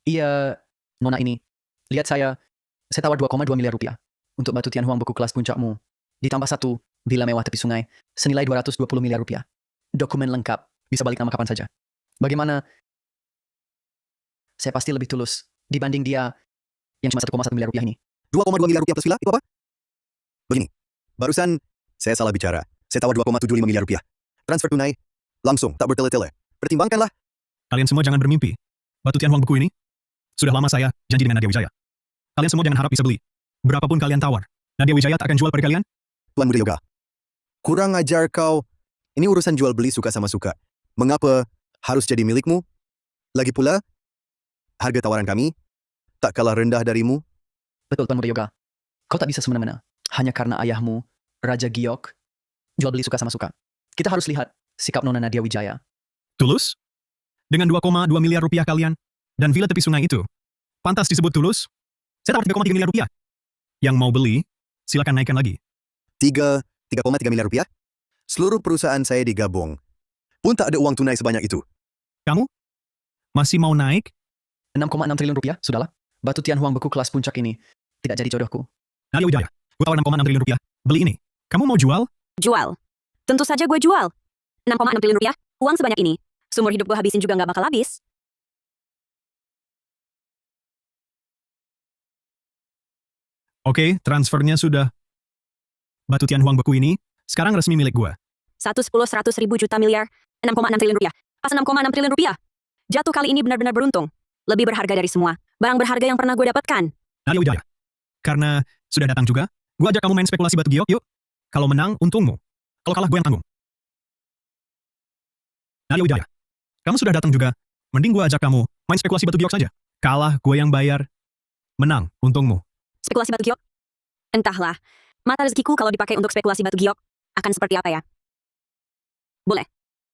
Iya, Nona ini. Lihat saya tawar 2,2 miliar rupiah. untuk batu Tianhuang beku kelas puncakmu. Ditambah 1 villa mewah tepi sungai senilai 220 miliar rupiah. Dokumen lengkap, bisa balik nama kapan saja. Bagaimana? Saya pasti lebih tulus dibanding dia yang cuma 1,1 miliar rupiah ini. 2,2 miliar rupiah plus villa, itu apa? Begini, barusan saya salah bicara. Saya tawar 2,75 miliar rupiah. Transfer tunai, langsung, tak bertele-tele. Pertimbangkanlah. Kalian semua jangan bermimpi. Batu Tianhuang beku ini, sudah lama saya janji dengan Nadia Wijaya. Kalian semua jangan harap bisa beli. Berapapun kalian tawar, Nadia Wijaya tak akan jual pada kalian. Tuan Muda Yoga, kurang ajar kau. Ini urusan jual beli suka sama suka. Mengapa harus jadi milikmu? Lagi pula, harga tawaran kami tak kalah rendah darimu. Betul, Tuan Muda Yoga. Kau tak bisa semena-mena. Hanya karena ayahmu, Raja Giok, jual beli suka sama suka. Kita harus lihat sikap Nona Nadia Wijaya. Tulus? Dengan 2,2 miliar rupiah kalian, dan villa tepi sungai itu, pantas disebut tulus? Saya tawar 3,3 miliar rupiah. Yang mau beli, silakan naikkan lagi. 3,3 miliar rupiah? Seluruh perusahaan saya digabung. Pun tak ada uang tunai sebanyak itu. Kamu? Masih mau naik? 6,6 triliun rupiah, sudahlah. Batu Tianhuang beku kelas puncak ini tidak jadi jodohku. Nadia Wijaya, gue tawar 6,6 triliun rupiah. Beli ini. Kamu mau jual? Jual. Tentu saja gue jual. 6,6 triliun rupiah, uang sebanyak ini. Seumur hidup gue habisin juga nggak bakal habis. Oke, transfernya sudah. Batu Tianhuang beku ini, sekarang resmi milik gue. 1, 10, 100 ribu juta miliar, 6,6 triliun rupiah. Pas 6,6 triliun rupiah. Jatuh kali ini benar-benar beruntung. Lebih berharga dari semua barang berharga yang pernah gue dapatkan. Nadia Wijaya, karena sudah datang juga, gue ajak kamu main spekulasi batu giok, yuk. Kalau menang, untungmu. Kalau kalah, gue yang tanggung. Nadia Wijaya, kamu sudah datang juga. Mending gue ajak kamu main spekulasi batu giok saja. Kalah, gue yang bayar. Menang, untungmu. Spekulasi batu giok? Entahlah, mata rezekiku kalau dipakai untuk spekulasi batu giok akan seperti apa ya? Boleh.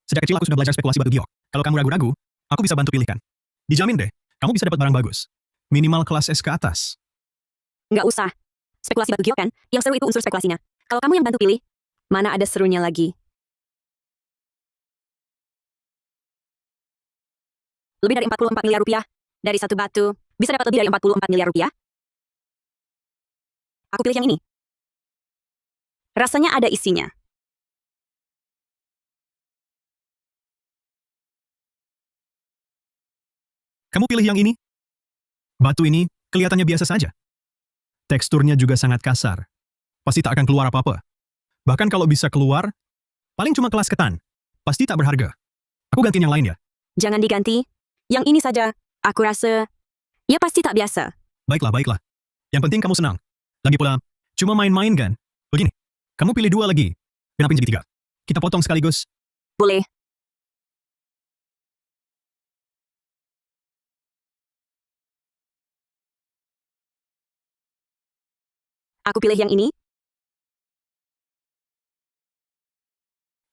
Sejak kecil aku sudah belajar spekulasi batu giok. Kalau kamu ragu-ragu, aku bisa bantu pilihkan. Dijamin deh, kamu bisa dapat barang bagus. Minimal kelas S ke atas. Nggak usah. Spekulasi batu giok kan, yang seru itu unsur spekulasinya. Kalau kamu yang bantu pilih, mana ada serunya lagi. Lebih dari 44 miliar rupiah. Dari satu batu, bisa dapat lebih dari 44 miliar rupiah. Aku pilih yang ini. Rasanya ada isinya. Kamu pilih yang ini? Batu ini kelihatannya biasa saja. Teksturnya juga sangat kasar. Pasti tak akan keluar apa-apa. Bahkan kalau bisa keluar, paling cuma kelas ketan. Pasti tak berharga. Aku gantiin yang lain ya. Jangan diganti. Yang ini saja. Aku rasa, ya pasti tak biasa. Baiklah, baiklah. Yang penting kamu senang. Lagi pula, cuma main-main kan? Begini, kamu pilih 2 lagi. Kenapa jadi 3? Kita potong sekaligus. Boleh. Aku pilih yang ini.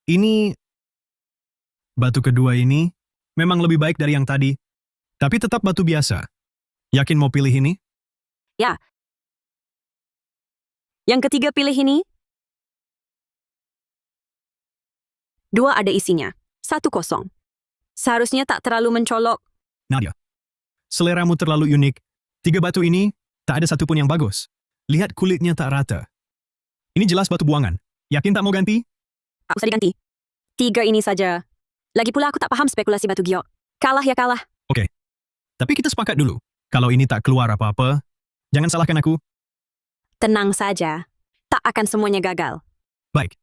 Ini, batu kedua ini, memang lebih baik dari yang tadi. Tapi tetap batu biasa. Yakin mau pilih ini? Ya. Yang ketiga pilih ini. 2 ada isinya. 1 kosong. Seharusnya tak terlalu mencolok. Nadia, seleramu terlalu unik. 3 batu ini, tak ada satupun yang bagus. Lihat kulitnya tak rata. Ini jelas batu buangan. Yakin tak mau ganti? Tak usah diganti. 3 ini saja. Lagi pula aku tak paham spekulasi batu giok. Kalah ya kalah. Oke. Tapi kita sepakat dulu. Kalau ini tak keluar apa-apa, jangan salahkan aku. Tenang saja. Tak akan semuanya gagal. Baik.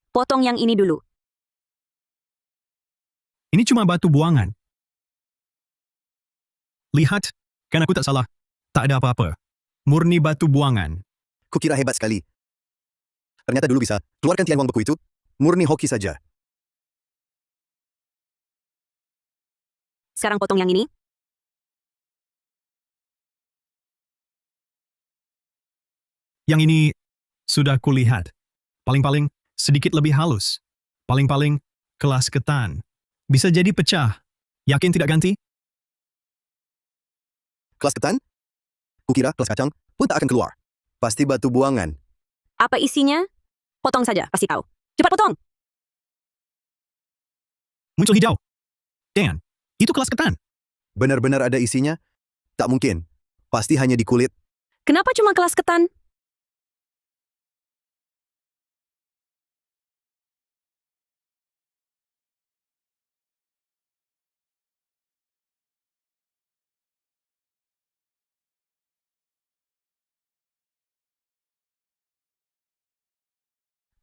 Potong yang ini dulu. Ini cuma batu buangan. Lihat, kan aku tak salah. Tak ada apa-apa. Murni batu buangan. Kukira hebat sekali. Ternyata dulu bisa. Keluarkan Tianhuang beku itu. Murni hoki saja. Sekarang potong yang ini. Yang ini, sudah kulihat. Paling-paling, sedikit lebih halus. Paling-paling, kelas ketan. Bisa jadi pecah. Yakin tidak ganti? Kelas ketan? Kukira kelas kacang pun tak akan keluar. Pasti batu buangan. Apa isinya? Potong saja, pasti tahu. Cepat potong! Muncul hijau. Dan, itu kelas ketan. Benar-benar ada isinya? Tak mungkin. Pasti hanya di kulit. Kenapa cuma kelas ketan?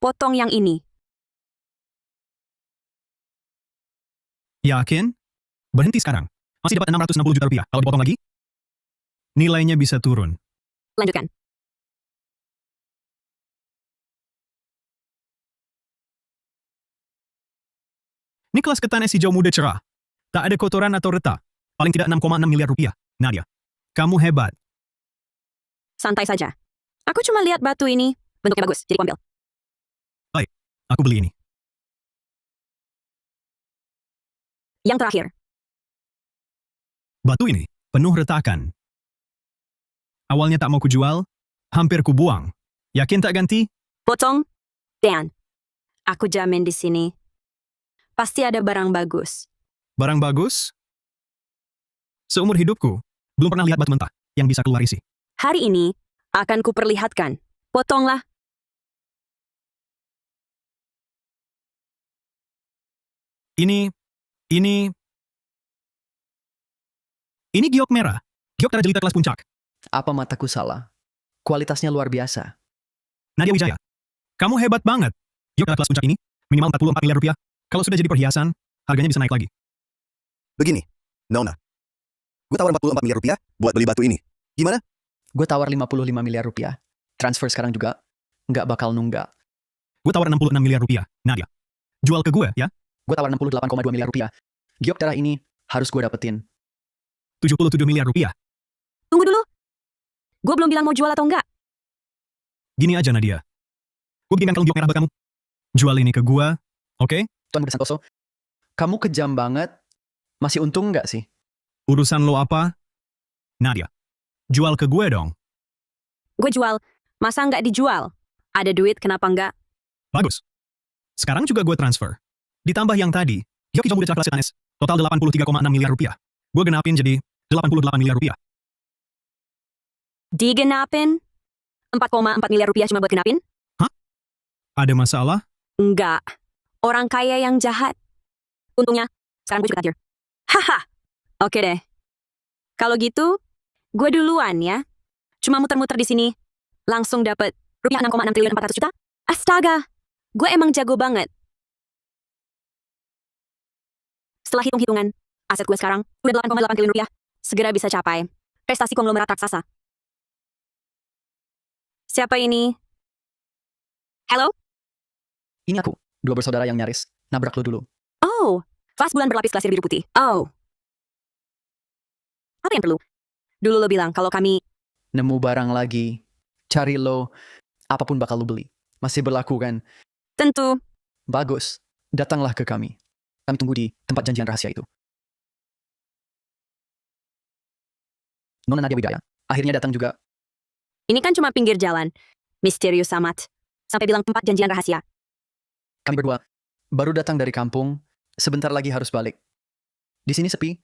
Potong yang ini. Yakin? Berhenti sekarang. Masih dapat 660 juta rupiah. Kalau dipotong lagi, nilainya bisa turun. Lanjutkan. Ini kelas ketan es hijau muda cerah. Tak ada kotoran atau retak. Paling tidak 6,6 miliar rupiah. Nadia, kamu hebat. Santai saja. Aku cuma lihat batu ini. Bentuknya bagus, jadi aku ambil. Baik, aku beli ini. Yang terakhir. Batu ini penuh retakan. Awalnya tak mau kujual, hampir kubuang. Yakin tak ganti? Potong. Dan. Aku jamin di sini. Pasti ada barang bagus. Barang bagus? Seumur hidupku, belum pernah lihat batu mentah yang bisa keluar isi. Hari ini, akan kuperlihatkan. Potonglah. Ini giok merah. Giok Tara Jelita kelas puncak. Apa mataku salah? Kualitasnya luar biasa. Nadia Wijaya, kamu hebat banget. Giok Tara kelas puncak ini, minimal 44 miliar rupiah. Kalau sudah jadi perhiasan, harganya bisa naik lagi. Begini, Nona. Gue tawar 44 miliar rupiah buat beli batu ini. Gimana? Gue tawar 55 miliar rupiah. Transfer sekarang juga. Nggak bakal nunggak. Gue tawar 66 miliar rupiah, Nadia. Jual ke gue, ya? Gue tawar 68,2 miliar rupiah. Giok darah ini harus gue dapetin. 77 miliar rupiah. Tunggu dulu. Gue belum bilang mau jual atau enggak. Gini aja, Nadia. Gue bikinkan kalung giok merah buat kamu. Jual ini ke gue, oke? Tuan Budi Santoso, kamu kejam banget. Masih untung nggak sih? Urusan lo apa? Nadia, jual ke gue dong. Gue jual. Masa nggak dijual? Ada duit, kenapa enggak? Bagus. Sekarang juga gue transfer. Ditambah yang tadi, giok hijau muda cerah kelas Etanes, total 83,6 miliar rupiah. Gue genapin jadi 88 miliar rupiah. Digenapin? 4,4 miliar rupiah cuma buat genapin? Hah? Ada masalah? Enggak. Orang kaya yang jahat. Untungnya, sekarang gue juga tajir. Haha. Oke deh. Kalau gitu, gue duluan ya. Cuma muter-muter di sini. Langsung dapet rupiah 6,6 triliun 400 juta. Astaga. Gue emang jago banget. Setelah hitung-hitungan, aset gue sekarang udah 8,8 triliun rupiah. Segera bisa capai prestasi konglomerat raksasa. Siapa ini? Halo? Ini aku, dua bersaudara yang nyaris nabrak lo dulu. Oh, vas bulan berlapis glasir biru putih. Oh. Apa yang perlu? Dulu lo bilang kalau kami... Nemu barang lagi, cari lo, apapun bakal lo beli. Masih berlaku kan? Tentu. Bagus, datanglah ke kami. Kami tunggu di tempat janjian rahasia itu. Nona Nadia Wijaya, akhirnya datang juga. Ini kan cuma pinggir jalan. Misterius amat. Sampai bilang tempat janjian rahasia. Kami berdua baru datang dari kampung, sebentar lagi harus balik. Di sini sepi,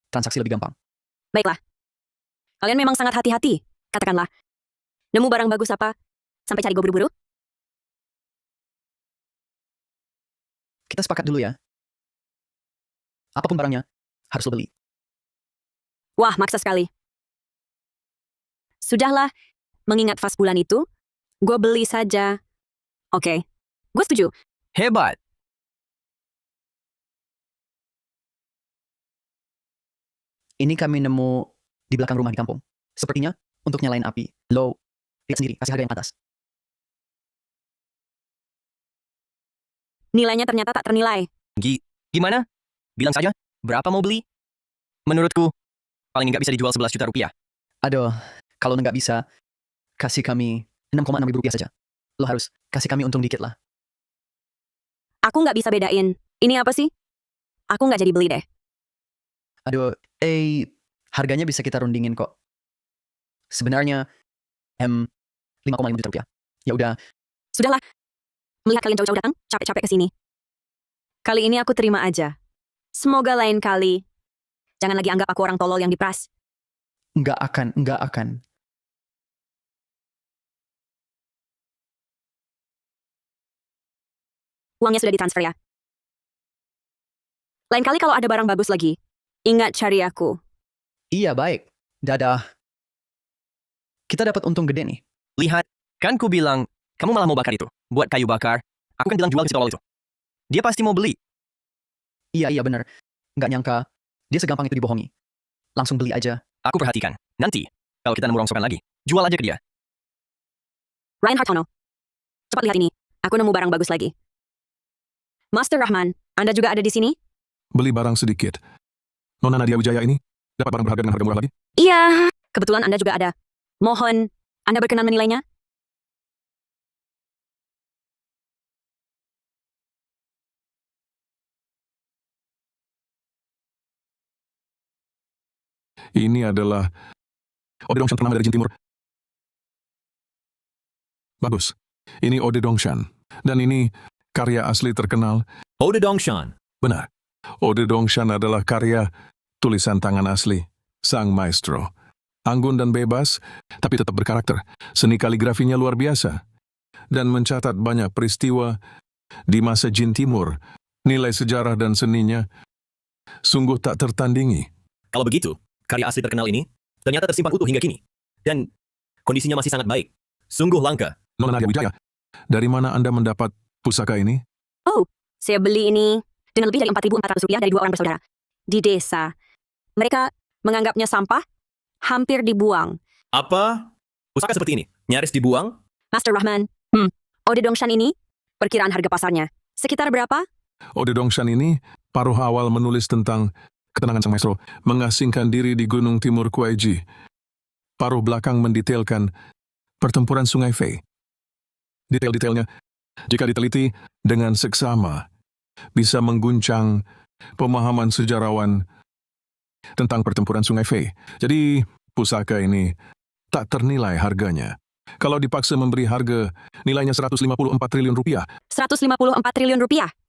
transaksi lebih gampang. Baiklah. Kalian memang sangat hati-hati. Katakanlah. Nemu barang bagus apa? Sampai cari gue buru-buru? Kita sepakat dulu ya. Apapun barangnya, harus lo beli. Wah, maksa sekali. Sudahlah, mengingat vas bulan itu, gue beli saja. Oke, gue setuju. Hebat. Ini kami nemu di belakang rumah di kampung. Sepertinya untuk nyalain api. Lo, lihat sendiri, kasih harga yang atas. Nilainya ternyata tak ternilai. Gimana? Bilang saja, berapa mau beli? Menurutku, paling nggak bisa dijual 11 juta rupiah. Aduh, kalau nggak bisa, kasih kami 6,6 ribu rupiah saja. Lo harus kasih kami untung dikit lah. Aku nggak bisa bedain. Ini apa sih? Aku nggak jadi beli deh. Aduh, harganya bisa kita rundingin kok. Sebenarnya, 5,5 juta rupiah. Ya udah. Sudahlah. Melihat kalian jauh-jauh datang, capek-capek ke sini. Kali ini aku terima aja. Semoga lain kali. Jangan lagi anggap aku orang tolol yang diperas. Nggak akan. Uangnya sudah ditransfer ya. Lain kali kalau ada barang bagus lagi, ingat cari aku. Iya, baik. Dadah. Kita dapat untung gede nih. Lihat, kan ku bilang, kamu malah mau bakar itu. Buat kayu bakar. Aku kan bilang jual ke si tolol itu. Dia pasti mau beli. Iya, bener. Nggak nyangka, dia segampang itu dibohongi. Langsung beli aja. Aku perhatikan. Nanti, kalau kita nemu rongsokan lagi, jual aja ke dia. Ryan Hartono. Cepat lihat ini. Aku nemu barang bagus lagi. Master Rahman, Anda juga ada di sini? Beli barang sedikit. Nona Nadia Wijaya ini dapat barang berharga dengan harga murah lagi? Iya. Kebetulan Anda juga ada. Mohon, Anda berkenan menilainya? Ini adalah Ode Dongshan ternama dari Jin Timur. Bagus. Ini Ode Dongshan. Dan ini karya asli terkenal. Ode Dongshan. Benar. Ode Dongshan adalah karya tulisan tangan asli sang maestro. Anggun dan bebas, tapi tetap berkarakter. Seni kaligrafinya luar biasa. Dan mencatat banyak peristiwa di masa Jin Timur. Nilai sejarah dan seninya sungguh tak tertandingi. Kalau begitu, karya asli terkenal ini ternyata tersimpan utuh hingga kini. Dan kondisinya masih sangat baik. Sungguh langka. Nona Nadia Wijaya, dari mana Anda mendapat pusaka ini? Oh, saya beli ini dengan lebih dari Rp4.400 dari 2 orang bersaudara. Di desa. Mereka menganggapnya sampah, hampir dibuang. Apa? Pusaka seperti ini? Nyaris dibuang? Master Rahman, Ode Dongshan ini, perkiraan harga pasarnya, sekitar berapa? Ode Dongshan ini paruh awal menulis tentang ketenangan sang maestro, mengasingkan diri di Gunung Timur Kuaiji. Paruh belakang mendetailkan pertempuran Sungai Fei. Detail-detailnya, jika diteliti dengan seksama, bisa mengguncang pemahaman sejarawan tentang pertempuran Sungai Fei. Jadi, pusaka ini tak ternilai harganya. Kalau dipaksa memberi harga, nilainya Rp154 triliun. Rp154 triliun.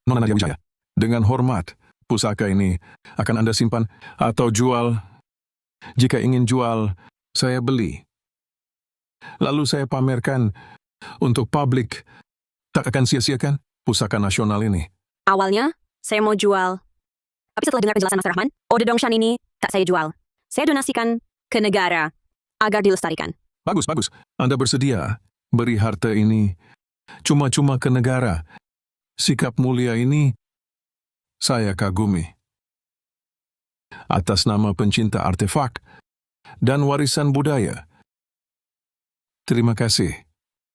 Nona Nadia Wijaya, dengan hormat, pusaka ini akan Anda simpan atau jual. Jika ingin jual, saya beli. Lalu saya pamerkan untuk publik. Tak akan sia-siakan pusaka nasional ini. Awalnya, saya mau jual. Tapi setelah dengar penjelasan Master Rahman, Ode Dongshan ini tak saya jual. Saya donasikan ke negara agar dilestarikan. Bagus. Anda bersedia beri harta ini cuma-cuma ke negara. Sikap mulia ini saya kagumi. Atas nama pencinta artefak dan warisan budaya, terima kasih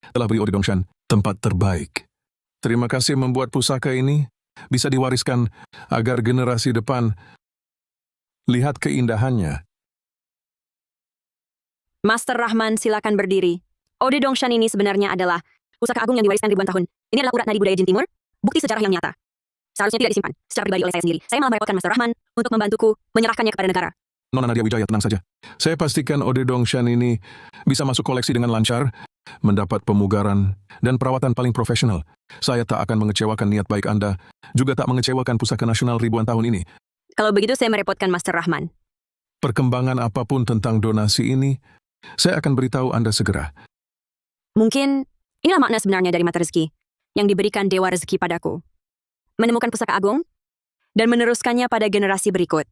telah beri Ode Dongshan tempat terbaik. Terima kasih membuat pusaka ini bisa diwariskan agar generasi depan lihat keindahannya. Master Rahman, silakan berdiri. Ode Dongshan ini sebenarnya adalah pusaka agung yang diwariskan ribuan tahun. Ini adalah urat nadi budaya Jin Timur, bukti sejarah yang nyata. Seharusnya tidak disimpan secara pribadi oleh saya sendiri. Saya malah merepotkan Master Rahman untuk membantuku menyerahkannya kepada negara. Nona Nadia Wijaya, tenang saja. Saya pastikan Ode Dongshan ini bisa masuk koleksi dengan lancar, mendapat pemugaran dan perawatan paling profesional. Saya tak akan mengecewakan niat baik Anda, juga tak mengecewakan pusaka nasional ribuan tahun ini. Kalau begitu saya merepotkan Master Rahman. Perkembangan apapun tentang donasi ini, saya akan beritahu Anda segera. Mungkin inilah makna sebenarnya dari mata rezeki yang diberikan Dewa Rezeki padaku. Menemukan pusaka agung dan meneruskannya pada generasi berikut.